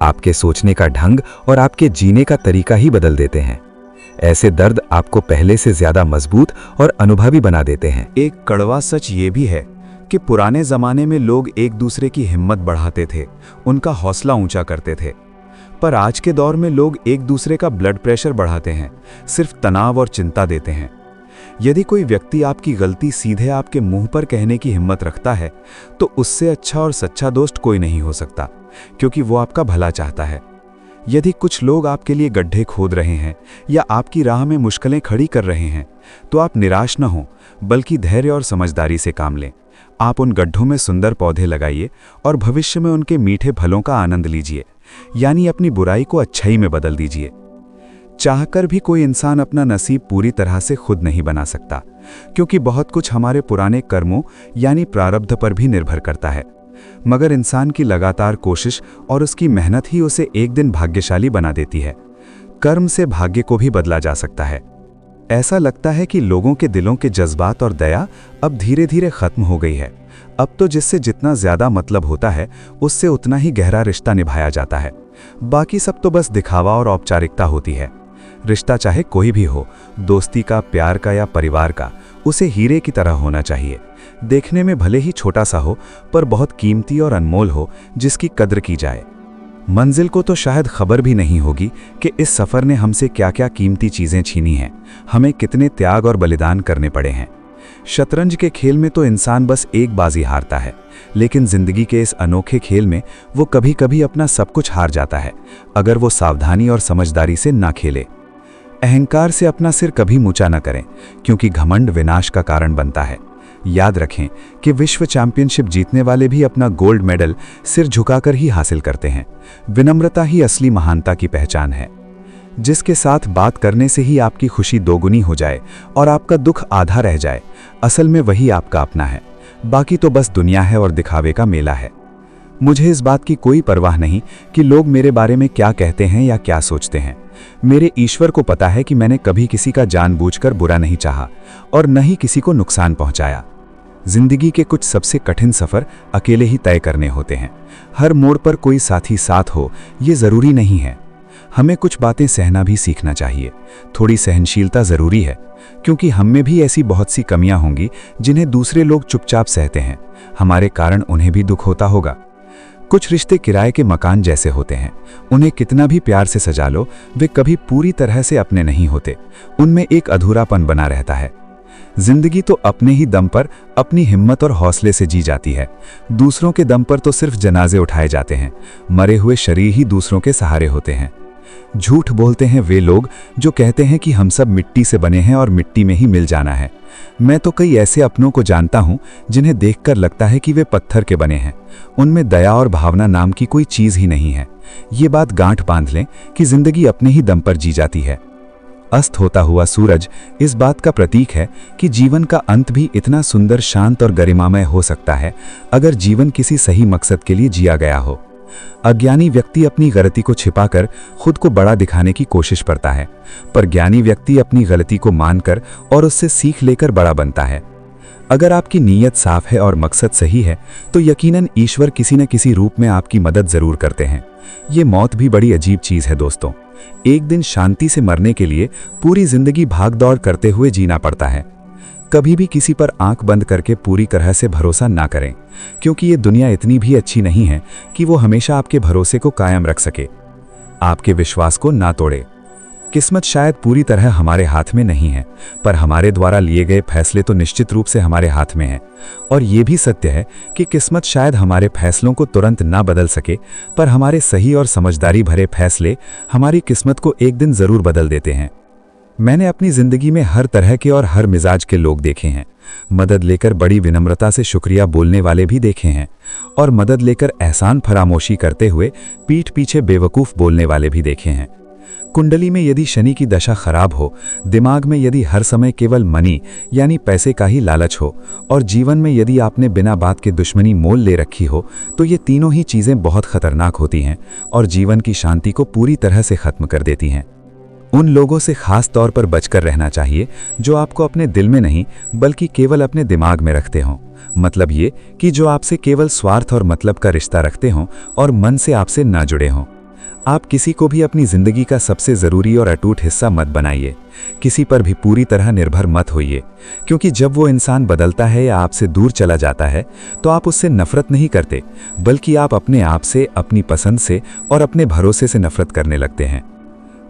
आपके सोचने का ढंग और आपके जीने का तरीका ही बदल देते हैं। ऐसे दर्द आपको पहले से ज्यादा मजबूत और अनुभवी बना देते हैं। एक कड़वा सच ये भी है कि पुराने जमाने में लोग एक दूसरे की हिम्मत बढ़ाते थे, उनका हौसला ऊंचा करते थे। पर आज के दौर में लोग एक दूसरे का ब्लड प्रेशर बढ़ाते हैं, सिर्फ तनाव और चिंता देते हैं। यदि कोई व्यक्ति आपकी गलती सीधे आपके मुंह पर कहने की हिम्मत रखता है, तो उससे अच्छा और सच्चा दोस्त कोई नहीं हो सकता, क्योंकि वो आपका भला चाहता है। यदि कुछ लोग आपके लिए गड्ढे खोद रहे हैं या आपकी राह में मुश्किलें खड़ी कर रहे हैं, तो आप निराश न हो, बल्कि धैर्य और समझदारी से काम लें। आप उन गड्ढों में सुंदर पौधे लगाइए और भविष्य में उनके मीठे फलों का आनंद लीजिए, यानी अपनी बुराई को अच्छाई में बदल दीजिए। चाहकर भी कोई इंसान अपना नसीब पूरी तरह से खुद नहीं बना सकता, क्योंकि बहुत कुछ हमारे पुराने कर्मों यानी प्रारब्ध पर भी निर्भर करता है। मगर इंसान की लगातार कोशिश और उसकी मेहनत ही उसे एक दिन भाग्यशाली बना देती है। कर्म से भाग्य को भी बदला जा सकता है। ऐसा लगता है कि लोगों के दिलों के जज्बात और दया अब धीरे धीरे खत्म हो गई है। अब तो जिससे जितना ज्यादा मतलब होता है उससे उतना ही गहरा रिश्ता निभाया जाता है। बाकी सब तो बस दिखावा और औपचारिकता होती है। रिश्ता चाहे कोई भी हो, दोस्ती का, प्यार का या परिवार का, उसे हीरे की तरह होना चाहिए। देखने में भले ही छोटा सा हो पर बहुत कीमती और अनमोल हो, जिसकी कद्र की जाए। मंजिल को तो शायद खबर भी नहीं होगी कि इस सफ़र ने हमसे क्या क्या कीमती चीज़ें छीनी हैं, हमें कितने त्याग और बलिदान करने पड़े हैं। शतरंज के खेल में तो इंसान बस एक बाजी हारता है, लेकिन जिंदगी के इस अनोखे खेल में वो कभी कभी अपना सब कुछ हार जाता है, अगर वो सावधानी और समझदारी से ना खेले। अहंकार से अपना सिर कभी ऊंचा न करें, क्योंकि घमंड विनाश का कारण बनता है। याद रखें कि विश्व चैंपियनशिप जीतने वाले भी अपना गोल्ड मेडल सिर झुकाकर ही हासिल करते हैं। विनम्रता ही असली महानता की पहचान है। जिसके साथ बात करने से ही आपकी खुशी दोगुनी हो जाए और आपका दुख आधा रह जाए, असल में वही आपका अपना है। बाकी तो बस दुनिया है और दिखावे का मेला है। मुझे इस बात की कोई परवाह नहीं कि लोग मेरे बारे में क्या कहते हैं या क्या सोचते हैं। मेरे ईश्वर को पता है कि मैंने कभी किसी का जानबूझकर बुरा नहीं चाहा और न ही किसी को नुकसान पहुंचाया। जिंदगी के कुछ सबसे कठिन सफ़र अकेले ही तय करने होते हैं। हर मोड़ पर कोई साथी साथ हो ये ज़रूरी नहीं है। हमें कुछ बातें सहना भी सीखना चाहिए। थोड़ी सहनशीलता ज़रूरी है, क्योंकि हम में भी ऐसी बहुत सी कमियां होंगी जिन्हें दूसरे लोग चुपचाप सहते हैं। हमारे कारण उन्हें भी दुख होता होगा। कुछ रिश्ते किराए के मकान जैसे होते हैं। उन्हें कितना भी प्यार से सजा लो, वे कभी पूरी तरह से अपने नहीं होते। उनमें एक अधूरापन बना रहता है। जिंदगी तो अपने ही दम पर, अपनी हिम्मत और हौसले से जी जाती है। दूसरों के दम पर तो सिर्फ जनाजे उठाए जाते हैं। मरे हुए शरीर ही दूसरों के सहारे होते हैं। झूठ बोलते हैं वे लोग जो कहते हैं कि हम सब मिट्टी से बने हैं और मिट्टी में ही मिल जाना है। मैं तो कई ऐसे अपनों को जानता हूं जिन्हें देखकर लगता है कि वे पत्थर के बने हैं। उनमें दया और भावना नाम की कोई चीज ही नहीं है। ये बात गांठ बांध लें कि जिंदगी अपने ही दम पर जी जाती है। अस्त होता हुआ सूरज इस बात का प्रतीक है कि जीवन का अंत भी इतना सुंदर, शांत और गरिमामय हो सकता है अगर जीवन किसी सही मकसद के लिए जिया गया हो। अज्ञानी व्यक्ति अपनी गलती को छिपाकर खुद को बड़ा दिखाने की कोशिश करता है, पर ज्ञानी व्यक्ति अपनी गलती को मानकर और उससे सीख लेकर बड़ा बनता है। अगर आपकी नीयत साफ है और मकसद सही है तो यकीनन ईश्वर किसी न किसी रूप में आपकी मदद जरूर करते हैं। ये मौत भी बड़ी अजीब चीज है दोस्तों। एक दिन शांति से मरने के लिए पूरी जिंदगी भागदौड़ करते हुए जीना पड़ता है। कभी भी किसी पर आंख बंद करके पूरी तरह से भरोसा ना करें, क्योंकि ये दुनिया इतनी भी अच्छी नहीं है कि वो हमेशा आपके भरोसे को कायम रख सके। आपके विश्वास को ना तोड़े। किस्मत शायद पूरी तरह हमारे हाथ में नहीं है, पर हमारे द्वारा लिए गए फैसले तो निश्चित रूप से हमारे हाथ में हैं। और ये भी सत्य है कि किस्मत शायद हमारे फैसलों को तुरंत ना बदल सके, पर हमारे सही और समझदारी भरे फैसले हमारी किस्मत को एक दिन जरूर बदल देते हैं। मैंने अपनी जिंदगी में हर तरह के और हर मिजाज के लोग देखे हैं। मदद लेकर बड़ी विनम्रता से शुक्रिया बोलने वाले भी देखे हैं, और मदद लेकर एहसान फरामोशी करते हुए पीठ पीछे बेवकूफ़ बोलने वाले भी देखे हैं। कुंडली में यदि शनि की दशा खराब हो, दिमाग में यदि हर समय केवल मनी यानी पैसे का ही लालच हो, और जीवन में यदि आपने बिना बात के दुश्मनी मोल ले रखी हो, तो ये तीनों ही चीज़ें बहुत खतरनाक होती हैं और जीवन की शांति को पूरी तरह से खत्म कर देती हैं। उन लोगों से खास तौर पर बचकर रहना चाहिए जो आपको अपने दिल में नहीं बल्कि केवल अपने दिमाग में रखते हों। मतलब ये कि जो आपसे केवल स्वार्थ और मतलब का रिश्ता रखते हों और मन से आपसे ना जुड़े हों। आप किसी को भी अपनी जिंदगी का सबसे ज़रूरी और अटूट हिस्सा मत बनाइए। किसी पर भी पूरी तरह निर्भर मत होइए, क्योंकि जब वो इंसान बदलता है या आपसे दूर चला जाता है तो आप उससे नफरत नहीं करते, बल्कि आप अपने आप से, अपनी पसंद से और अपने भरोसे से नफरत करने लगते हैं।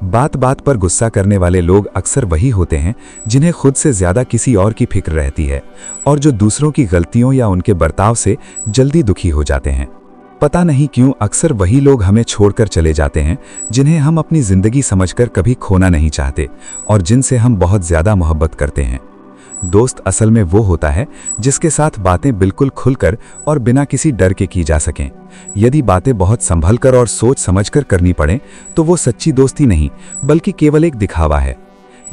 बात बात पर गुस्सा करने वाले लोग अक्सर वही होते हैं जिन्हें खुद से ज़्यादा किसी और की फिक्र रहती है और जो दूसरों की गलतियों या उनके बर्ताव से जल्दी दुखी हो जाते हैं। पता नहीं क्यों अक्सर वही लोग हमें छोड़कर चले जाते हैं जिन्हें हम अपनी ज़िंदगी समझकर कभी खोना नहीं चाहते और जिनसे हम बहुत ज़्यादा मोहब्बत करते हैं। दोस्त असल में वो होता है जिसके साथ बातें बिल्कुल खुलकर और बिना किसी डर के की जा सकें। यदि बातें बहुत संभलकर और सोच समझकर करनी पड़े तो वो सच्ची दोस्ती नहीं बल्कि केवल एक दिखावा है।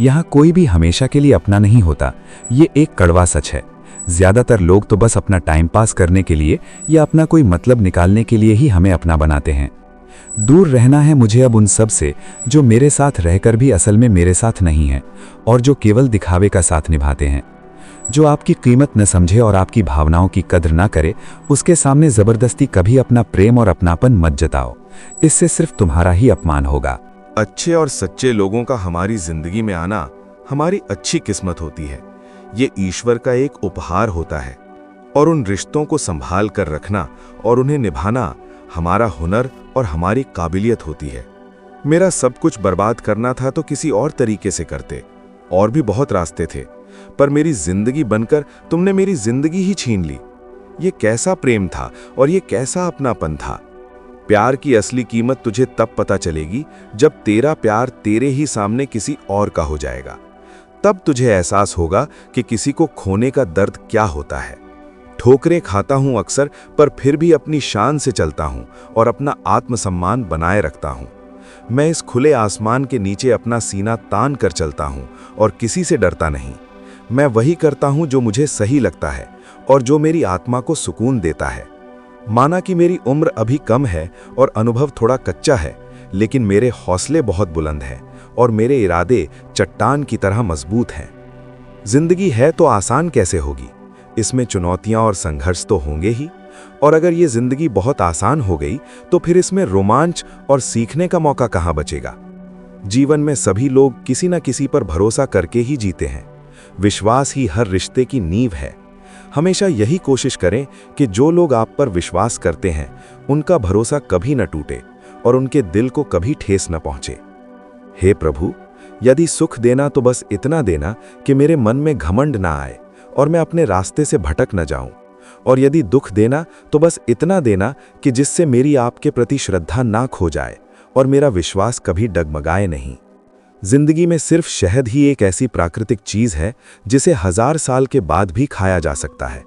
यहाँ कोई भी हमेशा के लिए अपना नहीं होता, ये एक कड़वा सच है। ज्यादातर लोग तो बस अपना टाइम पास करने के लिए या अपना कोई मतलब निकालने के लिए ही हमें अपना बनाते हैं। दूर रहना है मुझे अब उन सब से जो मेरे साथ रहकर भी असल में मेरे साथ नहीं हैं और जो केवल दिखावे का साथ निभाते हैं। जो आपकी कीमत न समझे और आपकी भावनाओं की कद्र ना करे, उसके सामने जबरदस्ती कभी अपना प्रेम और अपनापन मत जताओ, इससे सिर्फ तुम्हारा ही अपमान होगा। अच्छे और सच्चे लोगों का हमारी जिंदगी में आना हमारी अच्छी किस्मत होती है। ये ईश्वर का एक उपहार होता है और उन रिश्तों को संभाल कर रखना और उन्हें निभाना हमारा हुनर और हमारी काबिलियत होती है। मेरा सब कुछ बर्बाद करना था तो किसी और तरीके से करते, और भी बहुत रास्ते थे, पर मेरी जिंदगी बनकर तुमने मेरी जिंदगी ही छीन ली। ये कैसा प्रेम था और ये कैसा अपनापन था। प्यार की असली कीमत तुझे तब पता चलेगी जब तेरा प्यार तेरे ही सामने किसी और का हो जाएगा। तब तुझे एहसास होगा कि किसी को खोने का दर्द क्या होता है। ठोकरें खाता हूं अक्सर, पर फिर भी अपनी शान से चलता हूं और अपना आत्मसम्मान बनाए रखता हूं। मैं इस खुले आसमान के नीचे अपना सीना तान कर चलता हूं और किसी से डरता नहीं। मैं वही करता हूं जो मुझे सही लगता है और जो मेरी आत्मा को सुकून देता है। माना कि मेरी उम्र अभी कम है और अनुभव थोड़ा कच्चा है, लेकिन मेरे हौसले बहुत बुलंद हैं और मेरे इरादे चट्टान की तरह मजबूत हैं। जिंदगी है तो आसान कैसे होगी, इसमें चुनौतियां और संघर्ष तो होंगे ही। और अगर ये जिंदगी बहुत आसान हो गई तो फिर इसमें रोमांच और सीखने का मौका कहां बचेगा। जीवन में सभी लोग किसी न किसी पर भरोसा करके ही जीते हैं। विश्वास ही हर रिश्ते की नींव है। हमेशा यही कोशिश करें कि जो लोग आप पर विश्वास करते हैं उनका भरोसा कभी न टूटे और उनके दिल को कभी ठेस न पहुंचे। हे प्रभु, यदि सुख देना तो बस इतना देना कि मेरे मन में घमंड ना आए और मैं अपने रास्ते से भटक न जाऊं, और यदि दुख देना तो बस इतना देना कि जिससे मेरी आपके प्रति श्रद्धा ना खो जाए और मेरा विश्वास कभी डगमगाए नहीं। जिंदगी में सिर्फ शहद ही एक ऐसी प्राकृतिक चीज है जिसे 1000 साल के बाद भी खाया जा सकता है।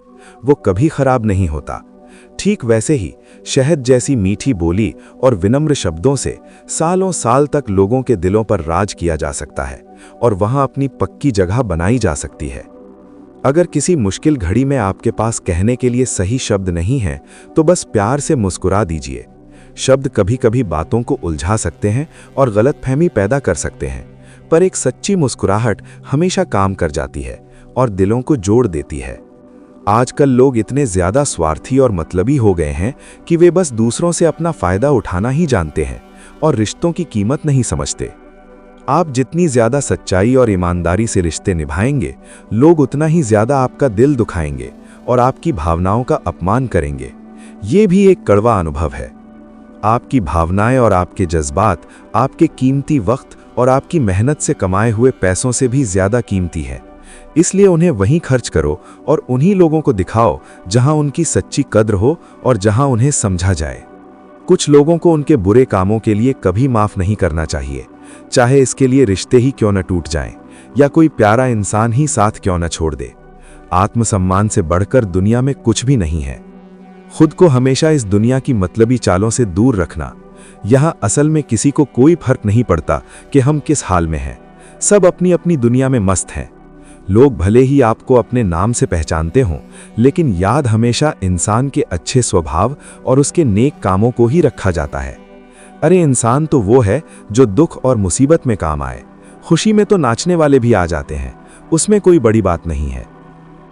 वो कभी खराब नहीं होता। ठीक वैसे ही शहद जैसी मीठी बोली और विनम्र शब्दों से सालों साल तक लोगों के दिलों पर राज किया जा सकता है और वहां अपनी पक्की जगह बनाई जा सकती है। अगर किसी मुश्किल घड़ी में आपके पास कहने के लिए सही शब्द नहीं है तो बस प्यार से मुस्कुरा दीजिए। शब्द कभी कभी बातों को उलझा सकते हैं और गलतफहमी पैदा कर सकते हैं, पर एक सच्ची मुस्कुराहट हमेशा काम कर जाती है और दिलों को जोड़ देती है। आजकल लोग इतने ज्यादा स्वार्थी और मतलबी हो गए हैं कि वे बस दूसरों से अपना फायदा उठाना ही जानते हैं और रिश्तों की कीमत नहीं समझते। आप जितनी ज्यादा सच्चाई और ईमानदारी से रिश्ते निभाएंगे, लोग उतना ही ज्यादा आपका दिल दुखाएंगे और आपकी भावनाओं का अपमान करेंगे। ये भी एक कड़वा अनुभव है। आपकी भावनाएं और आपके जज्बात आपके कीमती वक्त और आपकी मेहनत से कमाए हुए पैसों से भी ज्यादा कीमती है। इसलिए उन्हें वहीं खर्च करो और उन्हीं लोगों को दिखाओ जहां उनकी सच्ची कद्र हो और जहां उन्हें समझा जाए। कुछ लोगों को उनके बुरे कामों के लिए कभी माफ नहीं करना चाहिए, चाहे इसके लिए रिश्ते ही क्यों न टूट जाएं या कोई प्यारा इंसान ही साथ क्यों न छोड़ दे। आत्मसम्मान से बढ़कर दुनिया में कुछ भी नहीं है। खुद को हमेशा इस दुनिया की मतलबी चालों से दूर रखना। यहाँ असल में किसी को कोई फर्क नहीं पड़ता कि हम किस हाल में हैं। सब अपनी अपनी दुनिया में मस्त हैं। लोग भले ही आपको अपने नाम से पहचानते हों, लेकिन याद हमेशा इंसान के अच्छे स्वभाव और उसके नेक कामों को ही रखा जाता है। अरे इंसान तो वो है जो दुख और मुसीबत में काम आए। खुशी में तो नाचने वाले भी आ जाते हैं, उसमें कोई बड़ी बात नहीं है।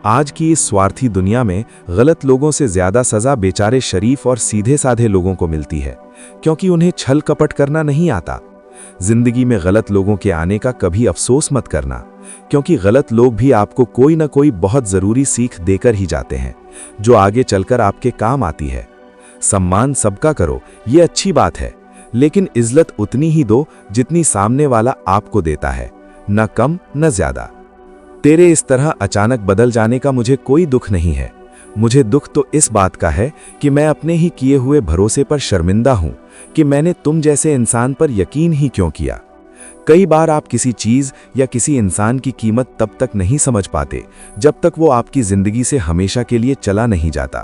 आज की इस स्वार्थी दुनिया में गलत लोगों से ज्यादा सजा बेचारे शरीफ और सीधे साधे लोगों को मिलती है, क्योंकि उन्हें छल कपट करना नहीं आता। जिंदगी में गलत लोगों के आने का कभी अफसोस मत करना, क्योंकि गलत लोग भी आपको कोई ना कोई बहुत जरूरी सीख देकर ही जाते हैं, जो आगे चलकर आपके काम आती है। सम्मान सबका करो, ये अच्छी बात है, लेकिन इज्जत उतनी ही दो जितनी सामने वाला आपको देता है, न कम न ज्यादा। तेरे इस तरह अचानक बदल जाने का मुझे कोई दुख नहीं है। मुझे दुख तो इस बात का है कि मैं अपने ही किए हुए भरोसे पर शर्मिंदा हूं कि मैंने तुम जैसे इंसान पर यकीन ही क्यों किया। कई बार आप किसी चीज या किसी इंसान की कीमत तब तक नहीं समझ पाते जब तक वो आपकी जिंदगी से हमेशा के लिए चला नहीं जाता।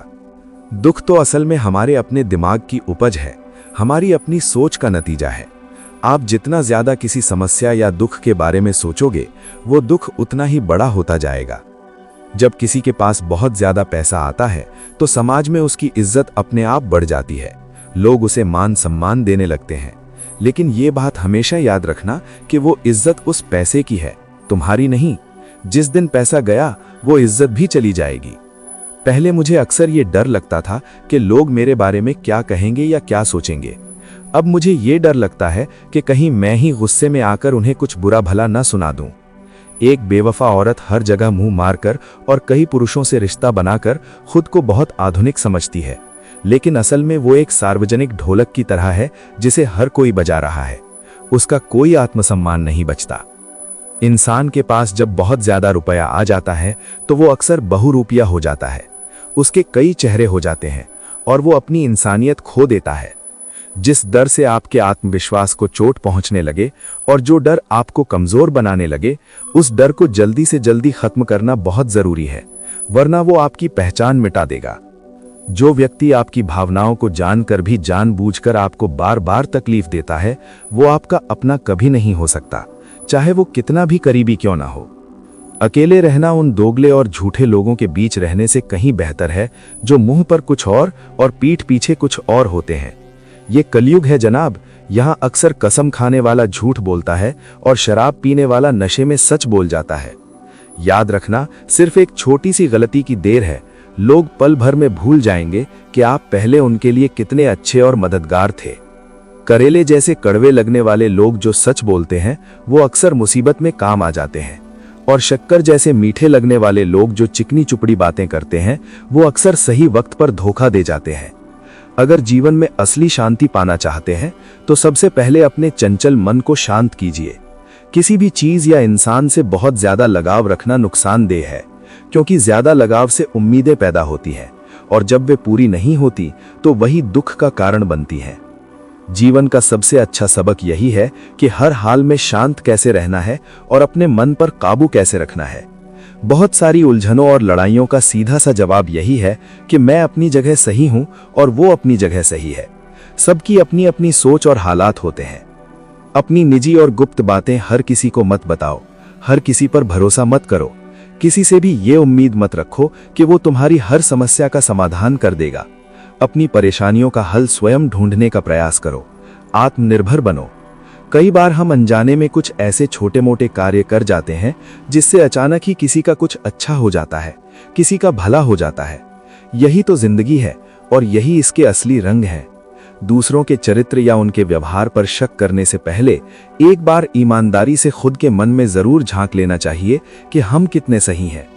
दुख तो असल में हमारे अपने दिमाग की उपज है, हमारी अपनी सोच का नतीजा है। आप जितना ज्यादा किसी समस्या या दुख के बारे में सोचोगे, वो दुख उतना ही बड़ा होता जाएगा। जब किसी के पास बहुत ज्यादा पैसा आता है तो समाज में उसकी इज्जत अपने आप बढ़ जाती है, लोग उसे मान सम्मान देने लगते हैं। लेकिन ये बात हमेशा याद रखना कि वो इज्जत उस पैसे की है, तुम्हारी नहीं। जिस दिन पैसा गया वो इज्जत भी चली जाएगी। पहले मुझे अक्सर ये डर लगता था कि लोग मेरे बारे में क्या कहेंगे या क्या सोचेंगे। अब मुझे ये डर लगता है कि कहीं मैं ही गुस्से में आकर उन्हें कुछ बुरा भला न सुना दूं। एक बेवफा औरत हर जगह मुंह मारकर और कई पुरुषों से रिश्ता बनाकर खुद को बहुत आधुनिक समझती है, लेकिन असल में वो एक सार्वजनिक ढोलक की तरह है जिसे हर कोई बजा रहा है। उसका कोई आत्मसम्मान नहीं बचता। इंसान के पास जब बहुत ज्यादा रुपया आ जाता है तो वो अक्सर बहुरूपिया हो जाता है। उसके कई चेहरे हो जाते हैं और वो अपनी इंसानियत खो देता है। जिस डर से आपके आत्मविश्वास को चोट पहुंचने लगे और जो डर आपको कमजोर बनाने लगे, उस डर को जल्दी से जल्दी खत्म करना बहुत जरूरी है, वरना वो आपकी पहचान मिटा देगा। जो व्यक्ति आपकी भावनाओं को जानकर भी जानबूझकर आपको बार बार तकलीफ देता है, वो आपका अपना कभी नहीं हो सकता, चाहे वो कितना भी करीबी क्यों ना हो। अकेले रहना उन दोगले और झूठे लोगों के बीच रहने से कहीं बेहतर है, जो मुंह पर कुछ और पीठ पीछे कुछ और होते हैं। ये कलयुग है जनाब, यहाँ अक्सर कसम खाने वाला झूठ बोलता है और शराब पीने वाला नशे में सच बोल जाता है। याद रखना, सिर्फ एक छोटी सी गलती की देर है, लोग पल भर में भूल जाएंगे कि आप पहले उनके लिए कितने अच्छे और मददगार थे। करेले जैसे कड़वे लगने वाले लोग जो सच बोलते हैं, वो अक्सर मुसीबत में काम आ जाते हैं, और शक्कर जैसे मीठे लगने वाले लोग जो चिकनी चुपड़ी बातें करते हैं, वो अक्सर सही वक्त पर धोखा दे जाते हैं। अगर जीवन में असली शांति पाना चाहते हैं तो सबसे पहले अपने चंचल मन को शांत कीजिए। किसी भी चीज या इंसान से बहुत ज्यादा लगाव रखना नुकसानदेह है, क्योंकि ज्यादा लगाव से उम्मीदें पैदा होती हैं और जब वे पूरी नहीं होती तो वही दुख का कारण बनती हैं। जीवन का सबसे अच्छा सबक यही है कि हर हाल में शांत कैसे रहना है और अपने मन पर काबू कैसे रखना है। बहुत सारी उलझनों और लड़ाइयों का सीधा सा जवाब यही है कि मैं अपनी जगह सही हूं और वो अपनी जगह सही है। सबकी अपनी अपनी सोच और हालात होते हैं। अपनी निजी और गुप्त बातें हर किसी को मत बताओ, हर किसी पर भरोसा मत करो। किसी से भी ये उम्मीद मत रखो कि वो तुम्हारी हर समस्या का समाधान कर देगा। अपनी परेशानियों का हल स्वयं ढूंढने का प्रयास करो। आत्मनिर्भर बनो। कई बार हम अनजाने में कुछ ऐसे छोटे मोटे कार्य कर जाते हैं जिससे अचानक ही किसी का कुछ अच्छा हो जाता है, किसी का भला हो जाता है। यही तो जिंदगी है और यही इसके असली रंग है। दूसरों के चरित्र या उनके व्यवहार पर शक करने से पहले एक बार ईमानदारी से खुद के मन में जरूर झांक लेना चाहिए कि हम कितने सही हैं।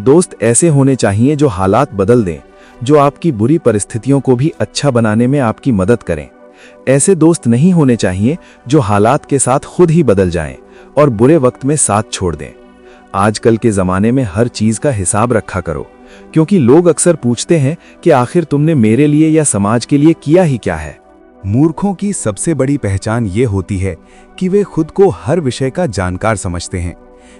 दोस्त ऐसे होने चाहिए जो हालात बदल दें, जो आपकी बुरी परिस्थितियों को भी अच्छा बनाने में आपकी मदद करें। ऐसे दोस्त नहीं होने चाहिए जो हालात के साथ खुद ही बदल जाएं और बुरे वक्त में साथ छोड़ दें। आजकल के जमाने में हर चीज का हिसाब रखा करो, क्योंकि लोग अक्सर पूछते हैं कि आखिर तुमने मेरे लिए या समाज के लिए किया ही क्या है। मूर्खों की सबसे बड़ी पहचान ये होती है कि वे खुद को हर विषय का जानकार समझते हैं।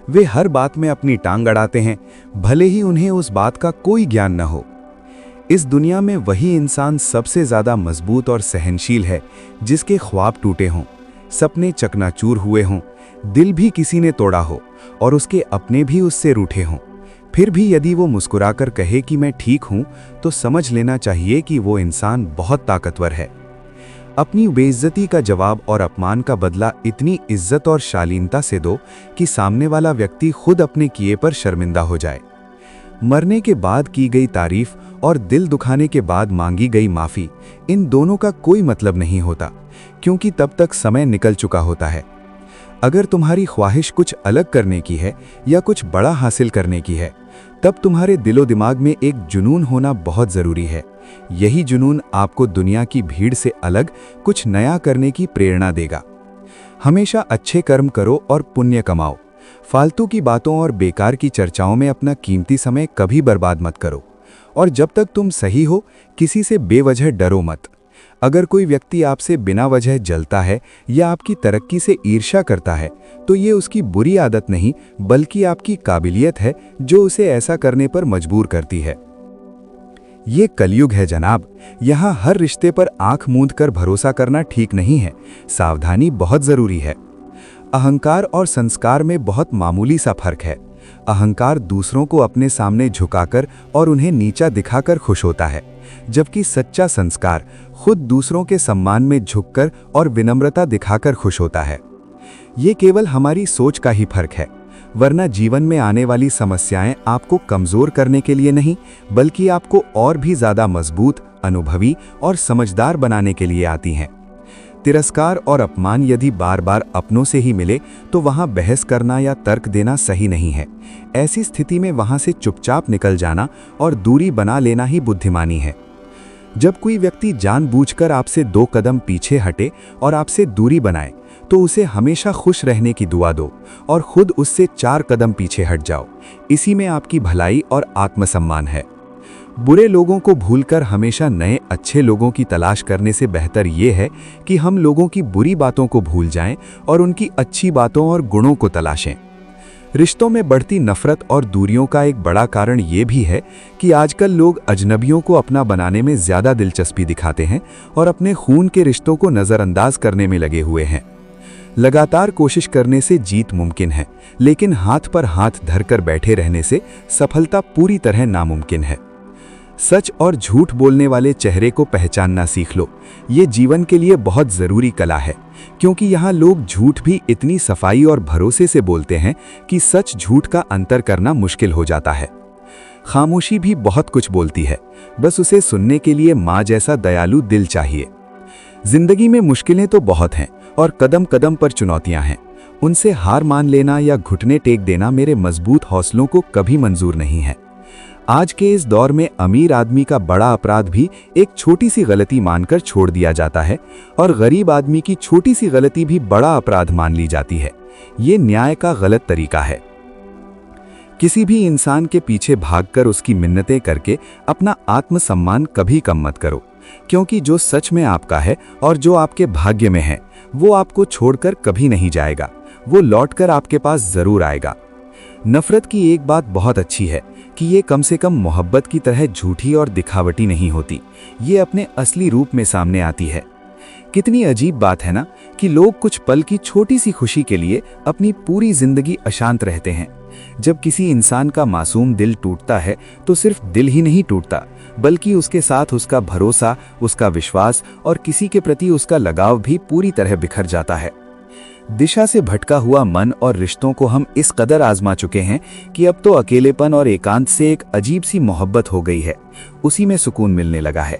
वे हर बात में अपनी टांग अड़ाते हैं, भले ही उन्हें उस बात का कोई ज्ञान न हो। इस दुनिया में वही इंसान सबसे ज्यादा मजबूत और सहनशील है जिसके ख्वाब टूटे हों, सपने चकनाचूर हुए हों, दिल भी किसी ने तोड़ा हो और उसके अपने भी उससे रूठे हों। फिर भी यदि वो मुस्कुराकर कहे कि मैं ठीक हूं, तो समझ लेना चाहिए कि वो इंसान बहुत ताकतवर है। अपनी बेइज्जती का जवाब और अपमान का बदला इतनी इज्जत और शालीनता से दो कि सामने वाला व्यक्ति खुद अपने किए पर शर्मिंदा हो जाए। मरने के बाद की गई तारीफ और दिल दुखाने के बाद मांगी गई माफी, इन दोनों का कोई मतलब नहीं होता, क्योंकि तब तक समय निकल चुका होता है। अगर तुम्हारी ख्वाहिश कुछ अलग करने की है या कुछ बड़ा हासिल करने की है, तब तुम्हारे दिलो दिमाग में एक जुनून होना बहुत जरूरी है। यही जुनून आपको दुनिया की भीड़ से अलग कुछ नया करने की प्रेरणा देगा। हमेशा अच्छे कर्म करो और पुण्य कमाओ। फालतू की बातों और बेकार की चर्चाओं में अपना कीमती समय कभी बर्बाद मत करो। और जब तक तुम सही हो, किसी से बेवजह डरो मत। अगर कोई व्यक्ति आपसे बिना वजह जलता है या आपकी तरक्की से ईर्ष्या करता है, तो ये उसकी बुरी आदत नहीं बल्कि आपकी काबिलियत है जो उसे ऐसा करने पर मजबूर करती है। ये कलयुग है जनाब। यहाँ हर रिश्ते पर आंख मूंद कर भरोसा करना ठीक नहीं है। सावधानी बहुत जरूरी है। अहंकार और संस्कार में बहुत मामूली सा फर्क है। अहंकार दूसरों को अपने सामने झुकाकर और उन्हें नीचा दिखाकर खुश होता है, जबकि सच्चा संस्कार खुद दूसरों के सम्मान में झुककर और विनम्रता दिखाकर खुश होता है। ये केवल हमारी सोच का ही फर्क है, वरना जीवन में आने वाली समस्याएं आपको कमजोर करने के लिए नहीं, बल्कि आपको और भी ज्यादा मजबूत, अनुभवी और समझदार बनाने के लिए आती हैं। तिरस्कार और अपमान यदि बार बार अपनों से ही मिले तो वहां बहस करना या तर्क देना सही नहीं है। ऐसी स्थिति में वहां से चुपचाप निकल जाना और दूरी बना लेना ही बुद्धिमानी है। जब कोई व्यक्ति जानबूझकर आपसे 2 कदम पीछे हटे और आपसे दूरी बनाए, तो उसे हमेशा खुश रहने की दुआ दो और खुद उससे 4 कदम पीछे हट जाओ। इसी में आपकी भलाई और आत्मसम्मान है। बुरे लोगों को भूलकर हमेशा नए अच्छे लोगों की तलाश करने से बेहतर ये है कि हम लोगों की बुरी बातों को भूल जाएं और उनकी अच्छी बातों और गुणों को तलाशें। रिश्तों में बढ़ती नफरत और दूरियों का एक बड़ा कारण ये भी है कि आजकल लोग अजनबियों को अपना बनाने में ज्यादा दिलचस्पी दिखाते हैं और अपने खून के रिश्तों को नज़रअंदाज करने में लगे हुए हैं। लगातार कोशिश करने से जीत मुमकिन है, लेकिन हाथ पर हाथ धरकर बैठे रहने से सफलता पूरी तरह नामुमकिन है। सच और झूठ बोलने वाले चेहरे को पहचानना सीख लो। ये जीवन के लिए बहुत ज़रूरी कला है, क्योंकि यहाँ लोग झूठ भी इतनी सफाई और भरोसे से बोलते हैं कि सच झूठ का अंतर करना मुश्किल हो जाता है। खामोशी भी बहुत कुछ बोलती है, बस उसे सुनने के लिए माँ जैसा दयालु दिल चाहिए। जिंदगी में मुश्किलें तो बहुत हैं और कदम कदम पर चुनौतियां हैं। उनसे हार मान लेना या घुटने टेक देना मेरे मजबूत हौसलों को कभी मंजूर नहीं है। आज के इस दौर में अमीर आदमी का बड़ा अपराध भी एक छोटी सी गलती मानकर छोड़ दिया जाता है और गरीब आदमी की छोटी सी गलती भी बड़ा अपराध मान ली जाती है। ये न्याय का गलत तरीका है। किसी भी इंसान के पीछे भागकर उसकी मिन्नतें करके अपना आत्मसम्मान कभी कम मत करो, क्योंकि जो सच में आपका है और जो आपके भाग्य में है वो आपको छोड़कर कभी नहीं जाएगा। वो लौटकर आपके पास जरूर आएगा। नफरत की एक बात बहुत अच्छी है कि ये कम से कम मोहब्बत की तरह झूठी और दिखावटी नहीं होती। ये अपने असली रूप में सामने आती है। कितनी अजीब बात है ना कि लोग कुछ पल की छोटी सी खुशी के लिए अपनी पूरी जिंदगी अशांत रहते हैं। जब किसी इंसान का मासूम दिल टूटता है तो सिर्फ दिल ही नहीं टूटता, बल्कि उसके साथ उसका भरोसा, उसका विश्वास और किसी के प्रति उसका लगाव भी पूरी तरह बिखर जाता है। दिशा से भटका हुआ मन और रिश्तों को हम इस कदर आजमा चुके हैं कि अब तो अकेलेपन और एकांत से एक अजीब सी मोहब्बत हो गई है। उसी में सुकून मिलने लगा है।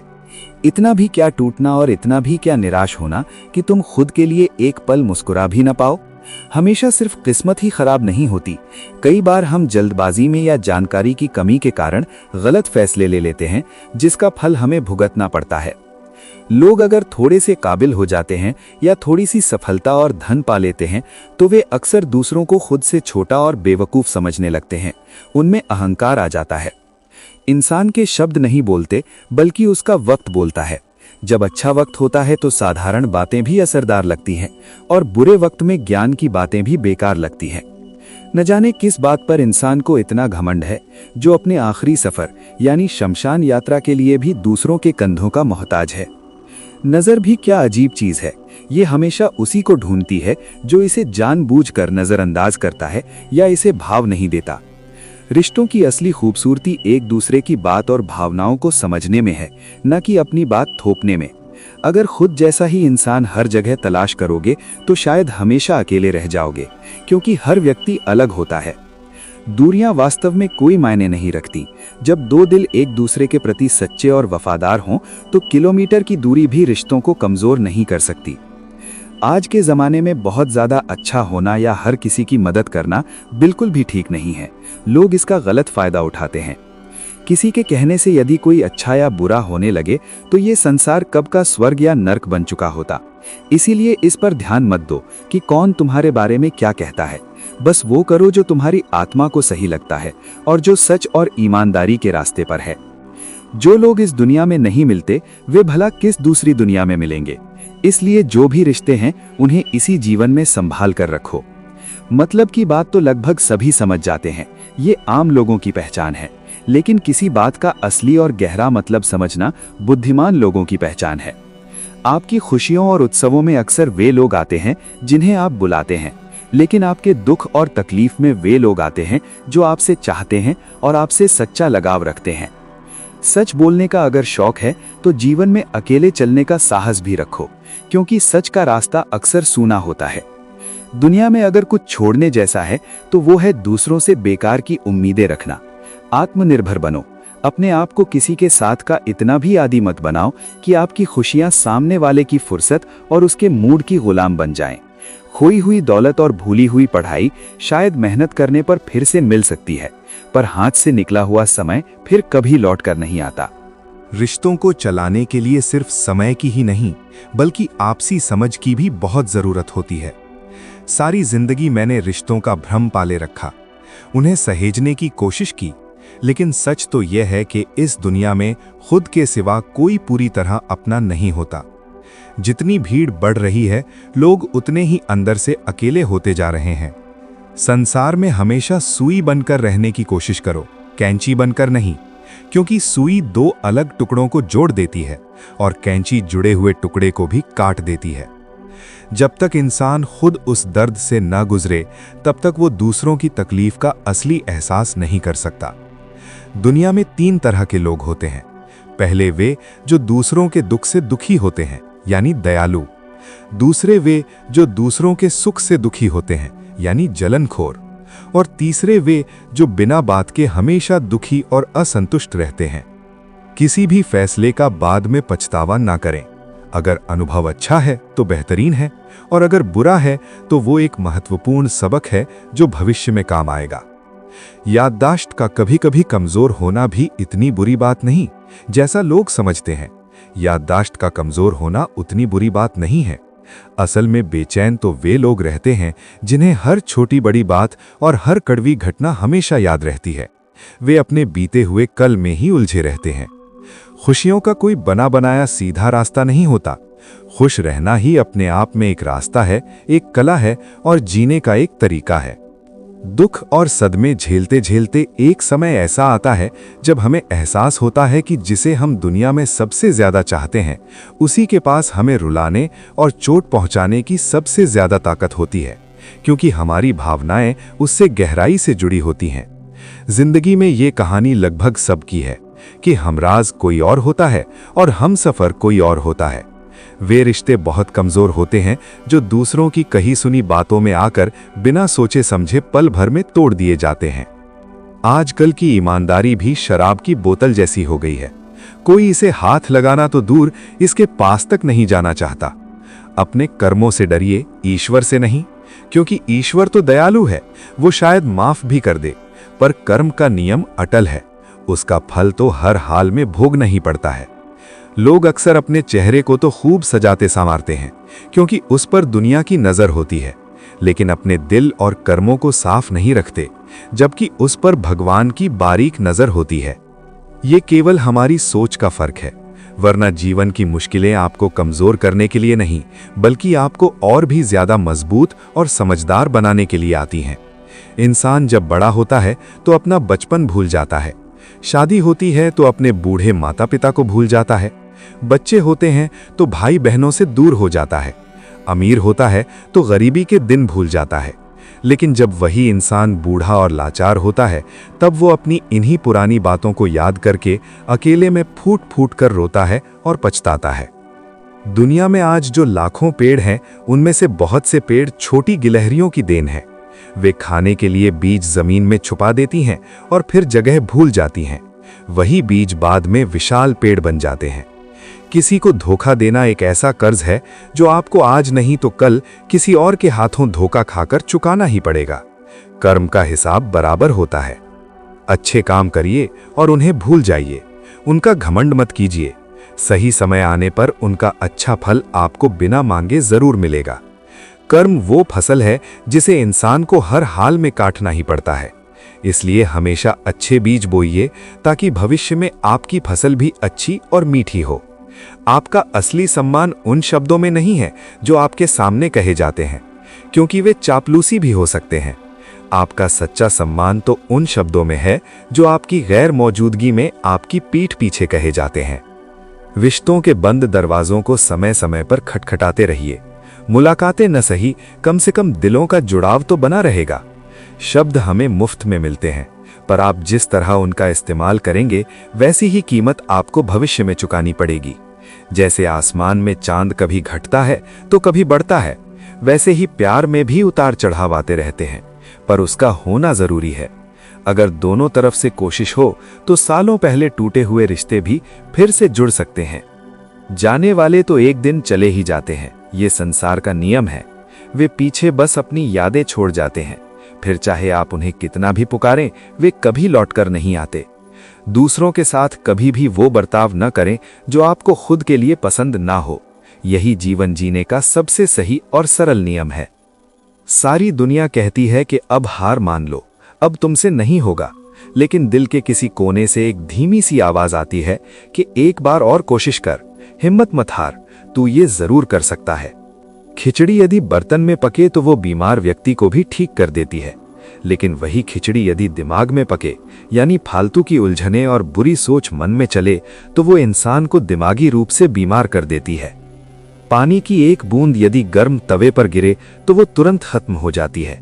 इतना भी क्या टूटना और इतना भी क्या निराश होना कि तुम खुद के लिए एक पल मुस्कुरा भी न पाओ। हमेशा सिर्फ किस्मत ही खराब नहीं होती। कई बार हम जल्दबाजी में या जानकारी की कमी के कारण गलत फैसले ले लेते हैं, जिसका फल हमें भुगतना पड़ता है। लोग अगर थोड़े से काबिल हो जाते हैं या थोड़ी सी सफलता और धन पा लेते हैं तो वे अक्सर दूसरों को खुद से छोटा और बेवकूफ समझने लगते हैं। उनमें अहंकार आ जाता है। इंसान के शब्द नहीं बोलते, बल्कि उसका वक्त बोलता है। जब अच्छा वक्त होता है तो साधारण बातें भी असरदार लगती हैं और बुरे वक्त में ज्ञान की बातें भी बेकार लगती हैं। न जाने किस बात पर इंसान को इतना घमंड है, जो अपने आखिरी सफर यानी शमशान यात्रा के लिए भी दूसरों के कंधों का मोहताज है। नजर भी क्या अजीब चीज है। ये हमेशा उसी को ढूंढती है जो इसे जानबूझकर नजरअंदाज करता है या इसे भाव नहीं देता। रिश्तों की असली खूबसूरती एक दूसरे की बात और भावनाओं को समझने में है, न कि अपनी बात थोपने में। अगर खुद जैसा ही इंसान हर जगह तलाश करोगे तो शायद हमेशा अकेले रह जाओगे, क्योंकि हर व्यक्ति अलग होता है। दूरियां वास्तव में कोई मायने नहीं रखती। जब 2 दिल एक दूसरे के प्रति सच्चे और वफादार हों तो किलोमीटर की दूरी भी रिश्तों को कमजोर नहीं कर सकती। आज के ज़माने में बहुत ज़्यादा अच्छा होना या हर किसी की मदद करना बिल्कुल भी ठीक नहीं है। लोग इसका गलत फ़ायदा उठाते हैं। किसी के कहने से यदि कोई अच्छा या बुरा होने लगे तो ये संसार कब का स्वर्ग या नर्क बन चुका होता। इसीलिए इस पर ध्यान मत दो कि कौन तुम्हारे बारे में क्या कहता है। बस वो करो जो तुम्हारी आत्मा को सही लगता है और जो सच और ईमानदारी के रास्ते पर है। जो लोग इस दुनिया में नहीं मिलते वे भला किस दूसरी दुनिया में मिलेंगे। इसलिए जो भी रिश्ते हैं उन्हें इसी जीवन में संभाल कर रखो। मतलब की बात तो लगभग सभी समझ जाते हैं, ये आम लोगों की पहचान है, लेकिन किसी बात का असली और गहरा मतलब समझना बुद्धिमान लोगों की पहचान है। आपकी खुशियों और उत्सवों में अक्सर वे लोग आते हैं जिन्हें आप बुलाते हैं, लेकिन आपके दुख और तकलीफ में वे लोग आते हैं जो आपसे चाहते हैं और आपसे सच्चा लगाव रखते हैं। सच बोलने का अगर शौक है तो जीवन में अकेले चलने का साहस भी रखो, क्योंकि सच का रास्ता अक्सर सूना होता है। दुनिया में अगर कुछ छोड़ने जैसा है तो वो है दूसरों से बेकार की उम्मीदें रखना। आत्मनिर्भर बनो, अपने आप को किसी के साथ का इतना भी आदी मत बनाओ कि आपकी खुशियां सामने वाले की फुर्सत और उसके मूड की गुलाम बन जाएं। खोई हुई दौलत और भूली हुई पढ़ाई शायद मेहनत करने पर फिर से मिल सकती है, पर हाथ से निकला हुआ समय फिर कभी लौट कर नहीं आता। रिश्तों को चलाने के लिए सिर्फ समय की ही नहीं बल्कि आपसी समझ की भी बहुत जरूरत होती है। सारी जिंदगी मैंने रिश्तों का भ्रम पाले रखा, उन्हें सहेजने की कोशिश की, लेकिन सच तो यह है कि इस दुनिया में खुद के सिवा कोई पूरी तरह अपना नहीं होता। जितनी भीड़ बढ़ रही है, लोग उतने ही अंदर से अकेले होते जा रहे हैं। संसार में हमेशा सुई बनकर रहने की कोशिश करो, कैंची बनकर नहीं, क्योंकि सुई दो अलग टुकड़ों को जोड़ देती है और कैंची जुड़े हुए टुकड़े को भी काट देती है। जब तक इंसान खुद उस दर्द से न गुजरे, तब तक वो दूसरों की तकलीफ का असली एहसास नहीं कर सकता। दुनिया में 3 तरह के लोग होते हैं। पहले वे जो दूसरों के दुख से दुखी होते हैं, यानी दयालु। दूसरे वे जो दूसरों के सुख से दुखी होते हैं, यानी जलनखोर। और तीसरे वे जो बिना बात के हमेशा दुखी और असंतुष्ट रहते हैं। किसी भी फैसले का बाद में पछतावा ना करें। अगर अनुभव अच्छा है तो बेहतरीन है, और अगर बुरा है तो वो एक महत्वपूर्ण सबक है जो भविष्य में काम आएगा। याददाश्त का कभी कभी कमजोर होना भी इतनी बुरी बात नहीं जैसा लोग समझते हैं। याददाश्त का कमजोर होना उतनी बुरी बात नहीं है। असल में बेचैन तो वे लोग रहते हैं जिन्हें हर छोटी बड़ी बात और हर कड़वी घटना हमेशा याद रहती है। वे अपने बीते हुए कल में ही उलझे रहते हैं। खुशियों का कोई बना बनाया सीधा रास्ता नहीं होता। खुश रहना ही अपने आप में एक रास्ता है, एक कला है और जीने का एक तरीका है। दुख और सदमे झेलते झेलते एक समय ऐसा आता है जब हमें एहसास होता है कि जिसे हम दुनिया में सबसे ज्यादा चाहते हैं, उसी के पास हमें रुलाने और चोट पहुंचाने की सबसे ज्यादा ताकत होती है, क्योंकि हमारी भावनाएं उससे गहराई से जुड़ी होती हैं। जिंदगी में ये कहानी लगभग सबकी है कि हमराज कोई और होता है और हमसफर कोई और होता है। वे रिश्ते बहुत कमजोर होते हैं जो दूसरों की कही सुनी बातों में आकर बिना सोचे समझे पल भर में तोड़ दिए जाते हैं। आजकल की ईमानदारी भी शराब की बोतल जैसी हो गई है। कोई इसे हाथ लगाना तो दूर, इसके पास तक नहीं जाना चाहता। अपने कर्मों से डरिए, ईश्वर से नहीं, क्योंकि ईश्वर तो दयालु है, वो शायद माफ भी कर दे, पर कर्म का नियम अटल है, उसका फल तो हर हाल में भोगना ही पड़ता है। लोग अक्सर अपने चेहरे को तो खूब सजाते संवारते हैं क्योंकि उस पर दुनिया की नजर होती है, लेकिन अपने दिल और कर्मों को साफ नहीं रखते, जबकि उस पर भगवान की बारीक नजर होती है। ये केवल हमारी सोच का फर्क है, वरना जीवन की मुश्किलें आपको कमजोर करने के लिए नहीं, बल्कि आपको और भी ज्यादा मजबूत और समझदार बनाने के लिए आती हैं। इंसान जब बड़ा होता है तो अपना बचपन भूल जाता है, शादी होती है तो अपने बूढ़े माता पिता को भूल जाता है, बच्चे होते हैं तो भाई बहनों से दूर हो जाता है, अमीर होता है तो गरीबी के दिन भूल जाता है। लेकिन जब वही इंसान बूढ़ा और लाचार होता है, तब वो अपनी इन्हीं पुरानी बातों को याद करके अकेले में फूट फूट कर रोता है और पछताता है। दुनिया में आज जो लाखों पेड़ हैं, उनमें से बहुत से पेड़ छोटी गिलहरियों की देन है। वे खाने के लिए बीज जमीन में छुपा देती हैं और फिर जगह भूल जाती हैं। वही बीज बाद में विशाल पेड़ बन जाते हैं। किसी को धोखा देना एक ऐसा कर्ज है जो आपको आज नहीं तो कल किसी और के हाथों धोखा खाकर चुकाना ही पड़ेगा। कर्म का हिसाब बराबर होता है। अच्छे काम करिए और उन्हें भूल जाइए, उनका घमंड मत कीजिए। सही समय आने पर उनका अच्छा फल आपको बिना मांगे जरूर मिलेगा। कर्म वो फसल है जिसे इंसान को हर हाल में काटना ही पड़ता है। इसलिए हमेशा अच्छे बीज बोइए ताकि भविष्य में आपकी फसल भी अच्छी और मीठी हो। आपका असली सम्मान उन शब्दों में नहीं है जो आपके सामने कहे जाते हैं, क्योंकि वे चापलूसी भी हो सकते हैं। आपका सच्चा सम्मान तो उन शब्दों में है जो आपकी गैर मौजूदगी में आपकी पीठ पीछे कहे जाते हैं। रिश्तों के बंद दरवाजों को समय समय पर खटखटाते रहिए। मुलाकातें न सही, कम से कम दिलों का जुड़ाव तो बना रहेगा। शब्द हमें मुफ्त में मिलते हैं, पर आप जिस तरह उनका इस्तेमाल करेंगे वैसी ही कीमत आपको भविष्य में चुकानी पड़ेगी। जैसे आसमान में चांद कभी घटता है तो कभी बढ़ता है, वैसे ही प्यार में भी उतार चढ़ाव आते रहते हैं, पर उसका होना जरूरी है। अगर दोनों तरफ से कोशिश हो तो सालों पहले टूटे हुए रिश्ते भी फिर से जुड़ सकते हैं। जाने वाले तो एक दिन चले ही जाते हैं, ये संसार का नियम है। वे पीछे बस अपनी यादें छोड़ जाते हैं, फिर चाहे आप उन्हें कितना भी पुकारें वे कभी लौटकर नहीं आते। दूसरों के साथ कभी भी वो बर्ताव न करें जो आपको खुद के लिए पसंद ना हो। यही जीवन जीने का सबसे सही और सरल नियम है। सारी दुनिया कहती है कि अब हार मान लो, अब तुमसे नहीं होगा, लेकिन दिल के किसी कोने से एक धीमी सी आवाज आती है कि एक बार और कोशिश कर, हिम्मत मत हार, तू ये जरूर कर सकता है। खिचड़ी यदि बर्तन में पके तो वो बीमार व्यक्ति को भी ठीक कर देती है, लेकिन वही खिचड़ी यदि दिमाग में पके, यानी फालतू की उलझने और बुरी सोच मन में चले, तो वो इंसान को दिमागी रूप से बीमार कर देती है। पानी की एक बूंद यदि गर्म तवे पर गिरे तो वो तुरंत खत्म हो जाती है।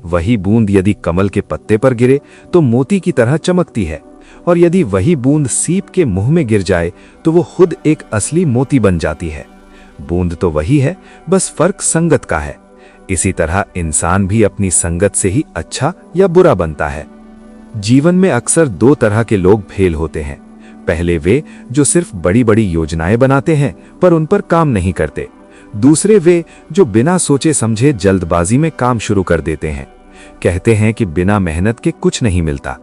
वही बूंद यदि कमल के पत्ते पर गिरे तो मोती की तरह चमकती है, और यदि वही बूंद सीप के मुंह में गिर जाए तो वो खुद एक असली मोती बन जाती है। बूंद तो वही है, बस फर्क संगत का है। इसी तरह इंसान भी अपनी संगत से ही अच्छा या बुरा बनता है। जीवन में अक्सर दो तरह के लोग फेल होते हैं। पहले वे जो सिर्फ बड़ी बड़ी योजनाएं बनाते हैं पर उन पर काम नहीं करते। दूसरे वे जो बिना सोचे समझे जल्दबाजी में काम शुरू कर देते हैं। कहते हैं कि बिना मेहनत के कुछ नहीं मिलता,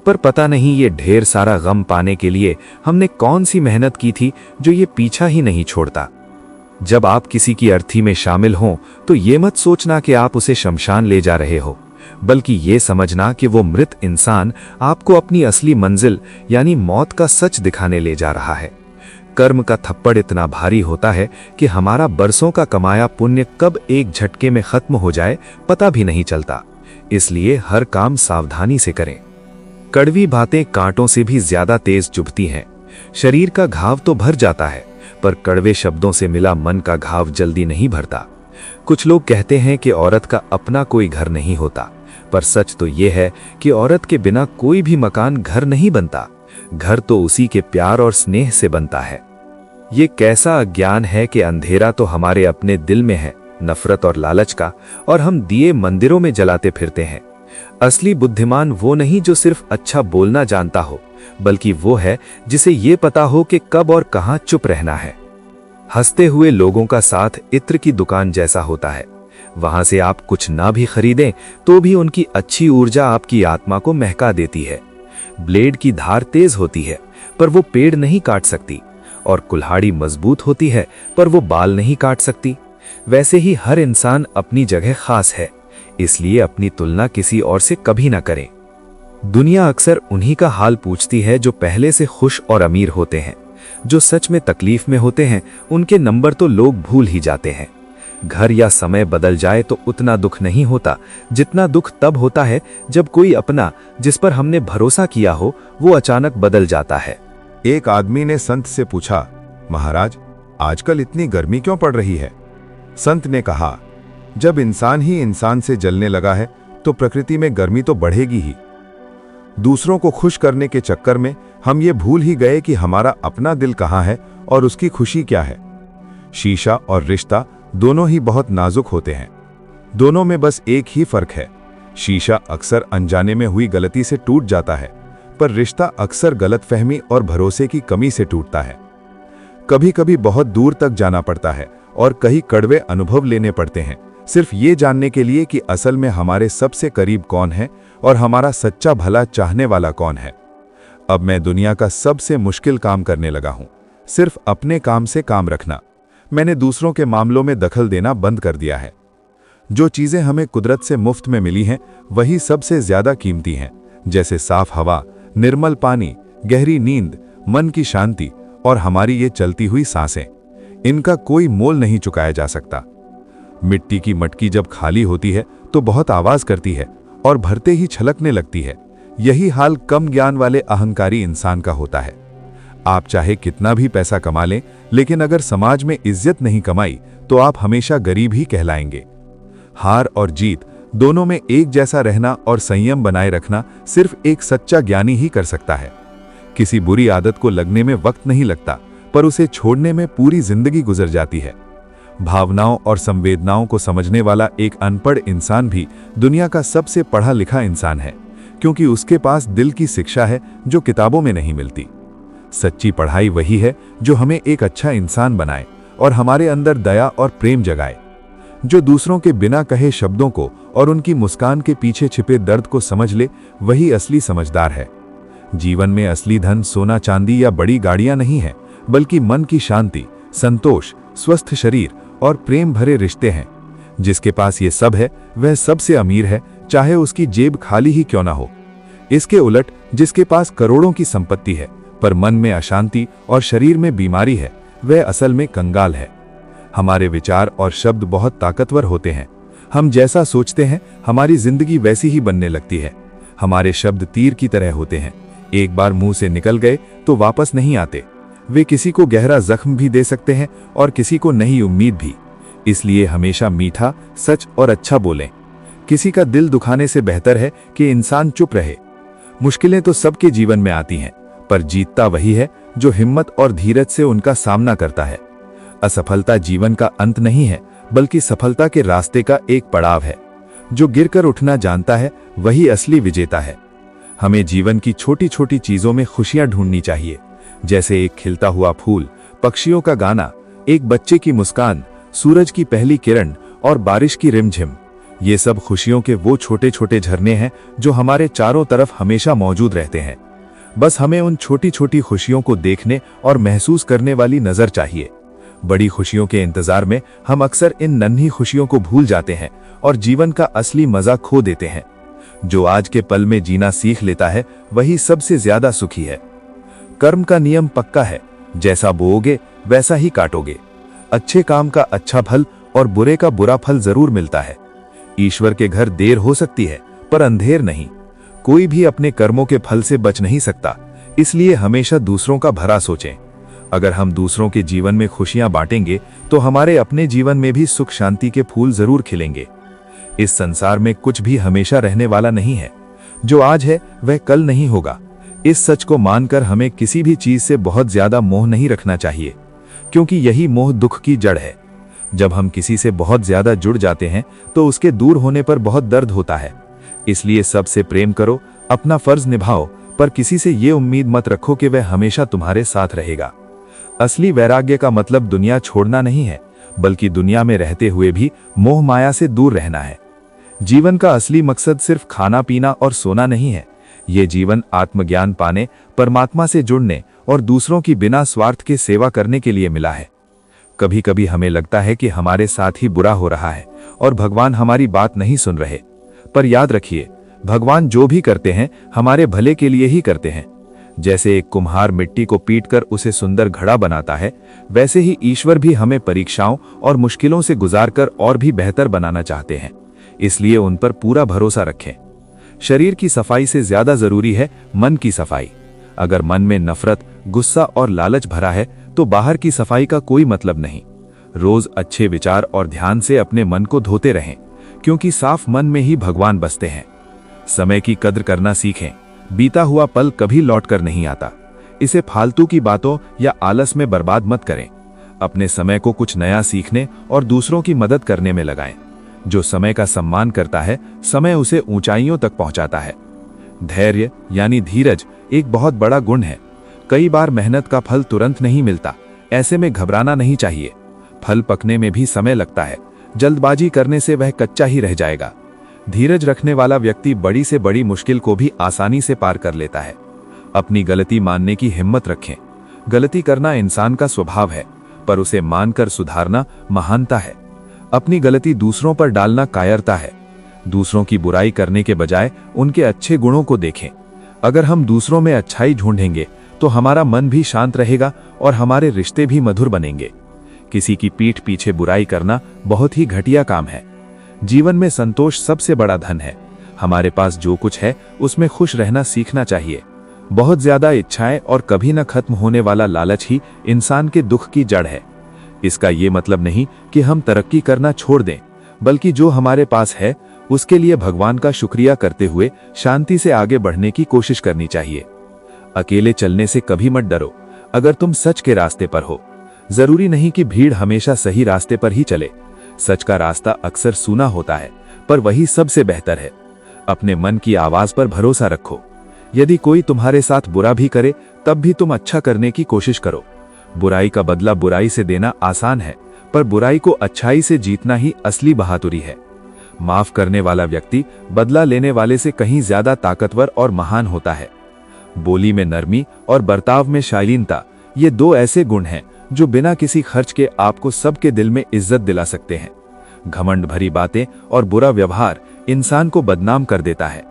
पर पता नहीं ये ढेर सारा गम पाने के लिए हमने कौन सी मेहनत की थी जो ये पीछा ही नहीं छोड़ता। जब आप किसी की अर्थी में शामिल हों तो ये मत सोचना कि आप उसे शमशान ले जा रहे हो, बल्कि ये समझना कि वो मृत इंसान आपको अपनी असली मंजिल यानी मौत का सच दिखाने ले जा रहा है। कर्म का थप्पड़ इतना भारी होता है कि हमारा बरसों का कमाया पुण्य कब एक झटके में खत्म हो जाए पता भी नहीं चलता। इसलिए हर काम सावधानी से करें। कड़वी बातें कांटों से भी ज्यादा तेज चुभती हैं। शरीर का घाव तो भर जाता है, पर कड़वे शब्दों से मिला मन का घाव जल्दी नहीं भरता। कुछ लोग कहते हैं कि औरत का अपना कोई घर नहीं होता, पर सच तो यह है कि औरत के बिना कोई भी मकान घर नहीं बनता। घर तो उसी के प्यार और स्नेह से बनता है। ये कैसा अज्ञान है कि अंधेरा तो हमारे अपने दिल में है, नफरत और लालच का, और हम दिए मंदिरों में जलाते फिरते हैं। असली बुद्धिमान वो नहीं जो सिर्फ अच्छा बोलना जानता हो, बल्कि वो है जिसे ये पता हो कि कब और कहां चुप रहना है। हंसते हुए लोगों का साथ इत्र की दुकान जैसा होता है। वहां से आप कुछ ना भी खरीदें तो भी उनकी अच्छी ऊर्जा आपकी आत्मा को महका देती है। ब्लेड की धार तेज होती है पर वो पेड़ नहीं काट सकती, और कुल्हाड़ी मजबूत होती है पर वो बाल नहीं काट सकती। वैसे ही हर इंसान अपनी जगह खास है, इसलिए अपनी तुलना किसी और से कभी ना करें। दुनिया अक्सर उन्हीं का हाल पूछती है जो पहले से खुश और अमीर होते हैं। जो सच में तकलीफ में होते हैं उनके नंबर तो लोग भूल ही जाते हैं। घर या समय बदल जाए तो उतना दुख नहीं होता जितना दुख तब होता है जब कोई अपना जिस पर हमने भरोसा किया हो वो अचानक बदल जाता है। एक आदमी ने संत से पूछा, महाराज आजकल इतनी गर्मी क्यों पड़ रही है? संत ने कहा, जब इंसान ही इंसान से जलने लगा है तो प्रकृति में गर्मी तो बढ़ेगी ही। दूसरों को खुश करने के चक्कर में हम ये भूल ही गए कि हमारा अपना दिल कहाँ है और उसकी खुशी क्या है। शीशा और रिश्ता दोनों ही बहुत नाजुक होते हैं। दोनों में बस एक ही फर्क है, शीशा अक्सर अनजाने में हुई गलती से टूट जाता है, पर रिश्ता अक्सर गलतफहमी और भरोसे की कमी से टूटता है। कभी कभी बहुत दूर तक जाना पड़ता है और कई कड़वे अनुभव लेने पड़ते हैं, सिर्फ ये जानने के लिए कि असल में हमारे सबसे करीब कौन है और हमारा सच्चा भला चाहने वाला कौन है। अब मैं दुनिया का सबसे मुश्किल काम करने लगा हूं, सिर्फ अपने काम से काम रखना। मैंने दूसरों के मामलों में दखल देना बंद कर दिया है। जो चीजें हमें कुदरत से मुफ्त में मिली हैं वही सबसे ज्यादा कीमती हैं, जैसे साफ हवा, निर्मल पानी, गहरी नींद, मन की शांति और हमारी ये चलती हुई सांसें। इनका कोई मोल नहीं चुकाया जा सकता। मिट्टी की मटकी जब खाली होती है तो बहुत आवाज करती है और भरते ही छलकने लगती है। यही हाल कम ज्ञान वाले अहंकारी इंसान का होता है। आप चाहे कितना भी पैसा कमा लें, लेकिन अगर समाज में इज्जत नहीं कमाई तो आप हमेशा गरीब ही कहलाएंगे। हार और जीत दोनों में एक जैसा रहना और संयम बनाए रखना सिर्फ एक सच्चा ज्ञानी ही कर सकता है। किसी बुरी आदत को लगने में वक्त नहीं लगता, पर उसे छोड़ने में पूरी जिंदगी गुजर जाती है। भावनाओं और संवेदनाओं को समझने वाला एक अनपढ़ इंसान भी दुनिया का सबसे पढ़ा लिखा इंसान है, क्योंकि उसके पास दिल की शिक्षा है जो किताबों में नहीं मिलती। सच्ची पढ़ाई वही है जो हमें एक अच्छा इंसान बनाए और हमारे अंदर दया और प्रेम जगाए। जो दूसरों के बिना कहे शब्दों को और उनकी मुस्कान के पीछे छिपे दर्द को समझ ले, वही असली समझदार है। जीवन में असली धन सोना चांदी या बड़ी गाड़ियां नहीं है, बल्कि मन की शांति, संतोष, स्वस्थ शरीर और प्रेम भरे रिश्ते हैं। जिसके पास ये सब है वह सबसे अमीर है, चाहे उसकी जेब खाली ही क्यों ना हो। इसके उलट जिसके पास करोड़ों की संपत्ति है पर मन में अशांति और शरीर में बीमारी है, वह असल में कंगाल है। हमारे विचार और शब्द बहुत ताकतवर होते हैं। हम जैसा सोचते हैं हमारी जिंदगी वैसी ही बनने लगती है। हमारे शब्द तीर की तरह होते हैं, एक बार मुंह से निकल गए तो वापस नहीं आते। वे किसी को गहरा जख्म भी दे सकते हैं और किसी को नई उम्मीद भी। इसलिए हमेशा मीठा, सच और अच्छा बोलें। किसी का दिल दुखाने से बेहतर है कि इंसान चुप रहे। मुश्किलें तो सबके जीवन में आती हैं, पर जीतता वही है जो हिम्मत और धीरज से उनका सामना करता है। असफलता जीवन का अंत नहीं है, बल्कि सफलता के रास्ते का एक पड़ाव है। जो गिरकर उठना जानता है वही असली विजेता है। हमें जीवन की छोटी छोटी चीजों में खुशियां ढूंढनी चाहिए, जैसे एक खिलता हुआ फूल, पक्षियों का गाना, एक बच्चे की मुस्कान, सूरज की पहली किरण और बारिश की रिमझिम। ये सब खुशियों के वो छोटे छोटे झरने हैं जो हमारे चारों तरफ हमेशा मौजूद रहते हैं। बस हमें उन छोटी छोटी खुशियों को देखने और महसूस करने वाली नजर चाहिए। बड़ी खुशियों के इंतजार में हम अक्सर इन नन्ही खुशियों को भूल जाते हैं और जीवन का असली मजा खो देते हैं। जो आज के पल में जीना सीख लेता है वही सबसे ज्यादा सुखी है। कर्म का नियम पक्का है, जैसा बोओगे वैसा ही काटोगे। अच्छे काम का अच्छा फल और बुरे का बुरा फल जरूर मिलता है। ईश्वर के घर देर हो सकती है पर अंधेर नहीं। कोई भी अपने कर्मों के फल से बच नहीं सकता, इसलिए हमेशा दूसरों का भला सोचें। अगर हम दूसरों के जीवन में खुशियां बांटेंगे तो हमारे अपने जीवन में भी सुख शांति के फूल जरूर खिलेंगे। इस संसार में कुछ भी हमेशा रहने वाला नहीं है। जो आज है वह कल नहीं होगा। इस सच को मानकर हमें किसी भी चीज से बहुत ज्यादा मोह नहीं रखना चाहिए, क्योंकि यही मोह दुख की जड़ है। जब हम किसी से बहुत ज्यादा जुड़ जाते हैं तो उसके दूर होने पर बहुत दर्द होता है। इसलिए सबसे प्रेम करो, अपना फर्ज निभाओ, पर किसी से ये उम्मीद मत रखो कि वह हमेशा तुम्हारे साथ रहेगा। असली वैराग्य का मतलब दुनिया छोड़ना नहीं है, बल्कि दुनिया में रहते हुए भी मोह माया से दूर रहना है। जीवन का असली मकसद सिर्फ खाना पीना और सोना नहीं है। ये जीवन आत्मज्ञान पाने, परमात्मा से जुड़ने और दूसरों की बिना स्वार्थ के सेवा करने के लिए मिला है। कभी कभी हमें लगता है कि हमारे साथ ही बुरा हो रहा है और भगवान हमारी बात नहीं सुन रहे, पर याद रखिए, भगवान जो भी करते हैं हमारे भले के लिए ही करते हैं। जैसे एक कुम्हार मिट्टी को पीटकर उसे सुंदर घड़ा बनाता है, वैसे ही ईश्वर भी हमें परीक्षाओं और मुश्किलों से गुजारकर और भी बेहतर बनाना चाहते हैं। इसलिए उन पर पूरा भरोसा रखें। शरीर की सफाई से ज्यादा जरूरी है मन की सफाई। अगर मन में नफरत, गुस्सा और लालच भरा है तो बाहर की सफाई का कोई मतलब नहीं। रोज अच्छे विचार और ध्यान से अपने मन को धोते रहें, क्योंकि साफ मन में ही भगवान बसते हैं। समय की कद्र करना सीखें। बीता हुआ पल कभी लौट कर नहीं आता। इसे फालतू की बातों या आलस में बर्बाद मत करें। अपने समय को कुछ नया सीखने और दूसरों की मदद करने में लगाएं। जो समय का सम्मान करता है, समय उसे ऊंचाइयों तक पहुंचाता है। धैर्य यानी धीरज एक बहुत बड़ा गुण है। कई बार मेहनत का फल तुरंत नहीं मिलता, ऐसे में घबराना नहीं चाहिए। फल पकने में भी समय लगता है। जल्दबाजी करने से वह कच्चा ही रह जाएगा। धीरज रखने वाला व्यक्ति बड़ी से बड़ी मुश्किल को भी आसानी से पार कर लेता है। अपनी गलती मानने की हिम्मत रखें। गलती करना इंसान का स्वभाव है, पर उसे मानकर सुधारना महानता है। अपनी गलती दूसरों पर डालना कायरता है। दूसरों की बुराई करने के बजाय उनके अच्छे गुणों को देखें। अगर हम दूसरों में अच्छाई ढूंढेंगे तो हमारा मन भी शांत रहेगा और हमारे रिश्ते भी मधुर बनेंगे। किसी की पीठ पीछे बुराई करना बहुत ही घटिया काम है। जीवन में संतोष सबसे बड़ा धन है। हमारे पास जो कुछ है उसमें खुश रहना सीखना चाहिए। बहुत ज्यादा इच्छाएं और कभी न खत्म होने वाला लालच ही इंसान के दुख की जड़ है। इसका ये मतलब नहीं कि हम तरक्की करना छोड़ दें, बल्कि जो हमारे पास है उसके लिए भगवान का शुक्रिया करते हुए शांति से आगे बढ़ने की कोशिश करनी चाहिए। अकेले चलने से कभी मत डरो, अगर तुम सच के रास्ते पर हो। जरूरी नहीं कि भीड़ हमेशा सही रास्ते पर ही चले। सच का रास्ता अक्सर सूना होता है, पर वही सबसे बेहतर है। अपने मन की आवाज पर भरोसा रखो। यदि कोई तुम्हारे साथ बुरा भी करे तब भी तुम अच्छा करने की कोशिश करो। बुराई का बदला बुराई से देना आसान है, पर बुराई को अच्छाई से जीतना ही असली बहादुरी है। माफ करने वाला व्यक्ति बदला लेने वाले से कहीं ज्यादा ताकतवर और महान होता है। बोली में नरमी और बर्ताव में शालीनता, ये दो ऐसे गुण हैं जो बिना किसी खर्च के आपको सबके दिल में इज्जत दिला सकते हैं। घमंड भरी बातें और बुरा व्यवहार इंसान को बदनाम कर देता है।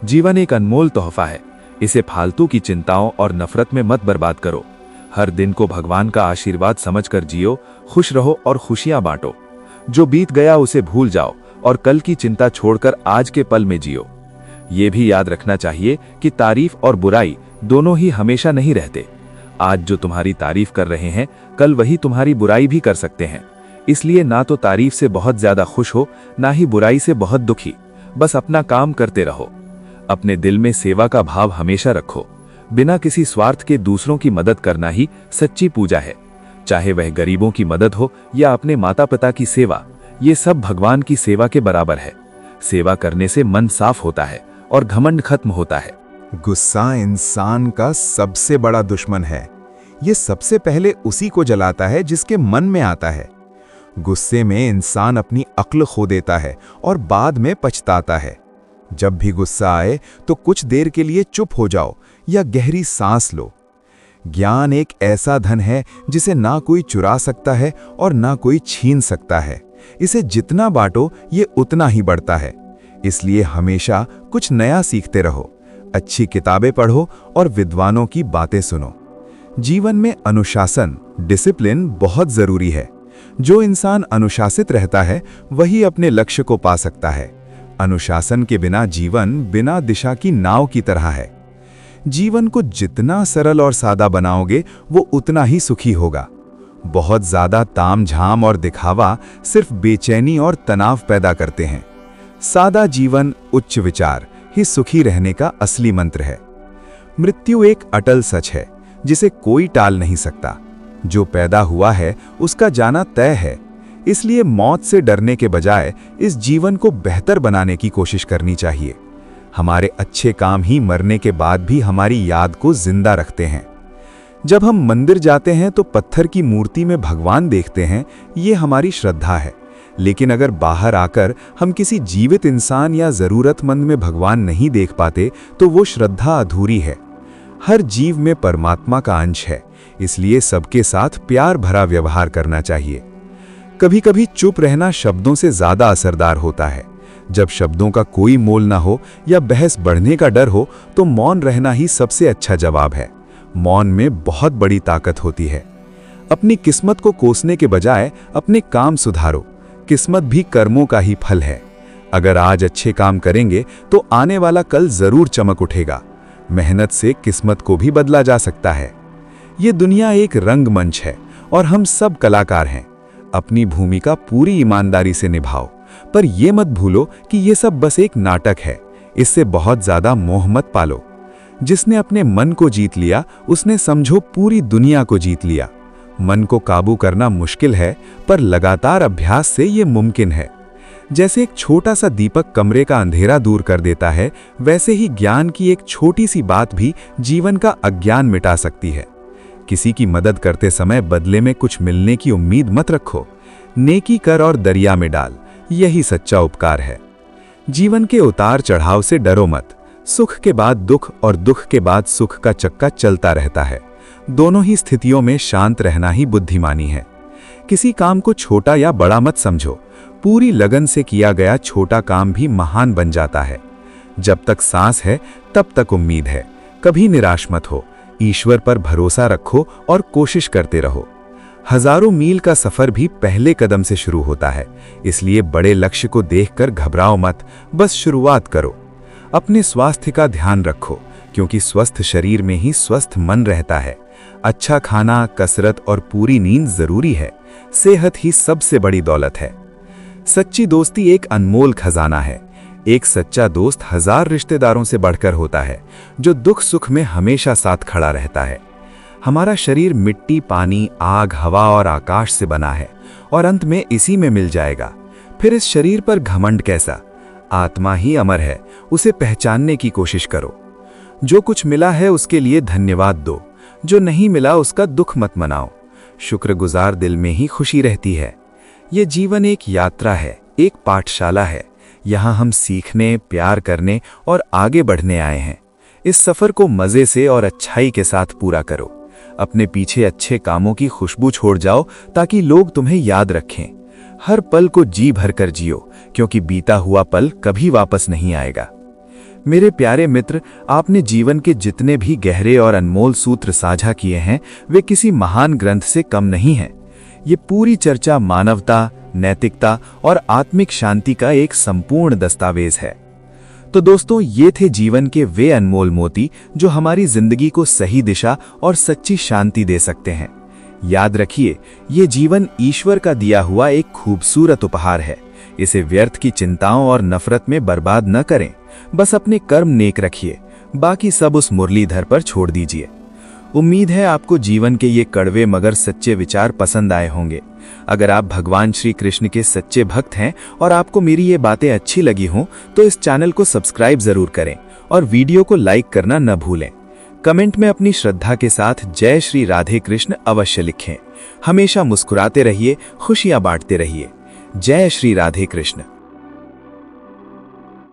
जीवन एक अनमोल तोहफा है, इसे फालतू की चिंताओं और नफरत में मत बर्बाद करो। हर दिन को भगवान का आशीर्वाद समझकर जियो, खुश रहो और खुशियां बांटो। जो बीत गया उसे भूल जाओ और कल की चिंता छोड़कर आज के पल में जियो। ये भी याद रखना चाहिए कि तारीफ और बुराई दोनों ही हमेशा नहीं रहते। आज जो तुम्हारी तारीफ कर रहे हैं, कल वही तुम्हारी बुराई भी कर सकते हैं। इसलिए ना तो तारीफ से बहुत ज्यादा खुश हो, ना ही बुराई से बहुत दुखी। बस अपना काम करते रहो। अपने दिल में सेवा का भाव हमेशा रखो। बिना किसी स्वार्थ के दूसरों की मदद करना ही सच्ची पूजा है। चाहे वह गरीबों की मदद हो या अपने माता पिता की सेवा, ये सब भगवान की सेवा के बराबर है। सेवा करने से मन साफ होता है और घमंड खत्म होता है। गुस्सा इंसान का सबसे बड़ा दुश्मन है। ये सबसे पहले उसी को जलाता है जिसके मन में आता है। गुस्से में इंसान अपनी अक्ल खो देता है और बाद में पछताता है। जब भी गुस्सा आए तो कुछ देर के लिए चुप हो जाओ या गहरी सांस लो। ज्ञान एक ऐसा धन है जिसे ना कोई चुरा सकता है और ना कोई छीन सकता है। इसे जितना बांटो ये उतना ही बढ़ता है। इसलिए हमेशा कुछ नया सीखते रहो, अच्छी किताबें पढ़ो और विद्वानों की बातें सुनो। जीवन में अनुशासन, डिसिप्लिन बहुत जरूरी है। जो इंसान अनुशासित रहता है वही अपने लक्ष्य को पा सकता है। अनुशासन के बिना जीवन बिना दिशा की नाव की तरह है। जीवन को जितना सरल और सादा बनाओगे वो उतना ही सुखी होगा। बहुत ज्यादा तामझाम और दिखावा सिर्फ बेचैनी और तनाव पैदा करते हैं। सादा जीवन, उच्च विचार ही सुखी रहने का असली मंत्र है। मृत्यु एक अटल सच है जिसे कोई टाल नहीं सकता। जो पैदा हुआ है उसका जाना तय है। इसलिए मौत से डरने के बजाय इस जीवन को बेहतर बनाने की कोशिश करनी चाहिए। हमारे अच्छे काम ही मरने के बाद भी हमारी याद को जिंदा रखते हैं। जब हम मंदिर जाते हैं तो पत्थर की मूर्ति में भगवान देखते हैं, ये हमारी श्रद्धा है। लेकिन अगर बाहर आकर हम किसी जीवित इंसान या जरूरतमंद में भगवान नहीं देख पाते तो वो श्रद्धा अधूरी है। हर जीव में परमात्मा का अंश है, इसलिए सबके साथ प्यार भरा व्यवहार करना चाहिए। कभी कभी चुप रहना शब्दों से ज्यादा असरदार होता है। जब शब्दों का कोई मोल ना हो या बहस बढ़ने का डर हो तो मौन रहना ही सबसे अच्छा जवाब है। मौन में बहुत बड़ी ताकत होती है। अपनी किस्मत को कोसने के बजाय अपने काम सुधारो। किस्मत भी कर्मों का ही फल है। अगर आज अच्छे काम करेंगे तो आने वाला कल जरूर चमक उठेगा। मेहनत से किस्मत को भी बदला जा सकता है। ये दुनिया एक रंगमंच है और हम सब कलाकार हैं। अपनी भूमिका पूरी ईमानदारी से निभाओ, पर यह मत भूलो कि यह सब बस एक नाटक है। इससे बहुत ज्यादा मोह मत पालो। जिसने अपने मन को जीत लिया उसने समझो पूरी दुनिया को जीत लिया। मन को काबू करना मुश्किल है, पर लगातार अभ्यास से यह मुमकिन है। जैसे एक छोटा सा दीपक कमरे का अंधेरा दूर कर देता है, वैसे ही ज्ञान की एक छोटी सी बात भी जीवन का अज्ञान मिटा सकती है। किसी की मदद करते समय बदले में कुछ मिलने की उम्मीद मत रखो। नेकी कर और दरिया में डाल, यही सच्चा उपकार है। जीवन के उतार चढ़ाव से डरो मत। सुख के बाद दुख और दुख के बाद सुख का चक्का चलता रहता है। दोनों ही स्थितियों में शांत रहना ही बुद्धिमानी है। किसी काम को छोटा या बड़ा मत समझो, पूरी लगन से किया गया छोटा काम भी महान बन जाता है। जब तक सांस है तब तक उम्मीद है, कभी निराश मत हो, ईश्वर पर भरोसा रखो और कोशिश करते रहो। हजारों मील का सफर भी पहले कदम से शुरू होता है, इसलिए बड़े लक्ष्य को देखकर घबराओ मत, बस शुरुआत करो। अपने स्वास्थ्य का ध्यान रखो, क्योंकि स्वस्थ शरीर में ही स्वस्थ मन रहता है। अच्छा खाना, कसरत और पूरी नींद जरूरी है। सेहत ही सबसे बड़ी दौलत है। सच्ची दोस्ती एक अनमोल खजाना है। एक सच्चा दोस्त 1000 रिश्तेदारों से बढ़कर होता है, जो दुख सुख में हमेशा साथ खड़ा रहता है। हमारा शरीर मिट्टी, पानी, आग, हवा और आकाश से बना है और अंत में इसी में मिल जाएगा। फिर इस शरीर पर घमंड कैसा? आत्मा ही अमर है, उसे पहचानने की कोशिश करो। जो कुछ मिला है उसके लिए धन्यवाद दो, जो नहीं मिला उसका दुख मत मनाओ। शुक्रगुजार दिल में ही खुशी रहती है। ये जीवन एक यात्रा है, एक पाठशाला है। यहाँ हम सीखने, प्यार करने और आगे बढ़ने आए हैं। इस सफर को मजे से और अच्छाई के साथ पूरा करो। अपने पीछे अच्छे कामों की खुशबू छोड़ जाओ, ताकि लोग तुम्हें याद रखें। हर पल को जी भरकर जियो, क्योंकि बीता हुआ पल कभी वापस नहीं आएगा। मेरे प्यारे मित्र, आपने जीवन के जितने भी गहरे और अनमोल सूत्र साझा किए हैं, वे किसी महान ग्रंथ से कम नहीं हैं। ये पूरी चर्चा मानवता, नैतिकता और आत्मिक शांति का एक संपूर्ण दस्तावेज है। तो दोस्तों, ये थे जीवन के वे अनमोल मोती जो हमारी जिंदगी को सही दिशा और सच्ची शांति दे सकते हैं। याद रखिए, ये जीवन ईश्वर का दिया हुआ एक खूबसूरत उपहार है। इसे व्यर्थ की चिंताओं और नफरत में बर्बाद न करें। बस अपने कर्म नेक रखिए, बाकी सब उस मुरलीधर पर छोड़ दीजिए। उम्मीद है आपको जीवन के ये कड़वे मगर सच्चे विचार पसंद आए होंगे। अगर आप भगवान श्री कृष्ण के सच्चे भक्त हैं और आपको मेरी ये बातें अच्छी लगी हों, तो इस चैनल को सब्सक्राइब जरूर करें और वीडियो को लाइक करना न भूलें। कमेंट में अपनी श्रद्धा के साथ जय श्री राधे कृष्ण अवश्य लिखें। हमेशा मुस्कुराते रहिए, खुशियां बांटते रहिए। जय श्री राधे कृष्ण।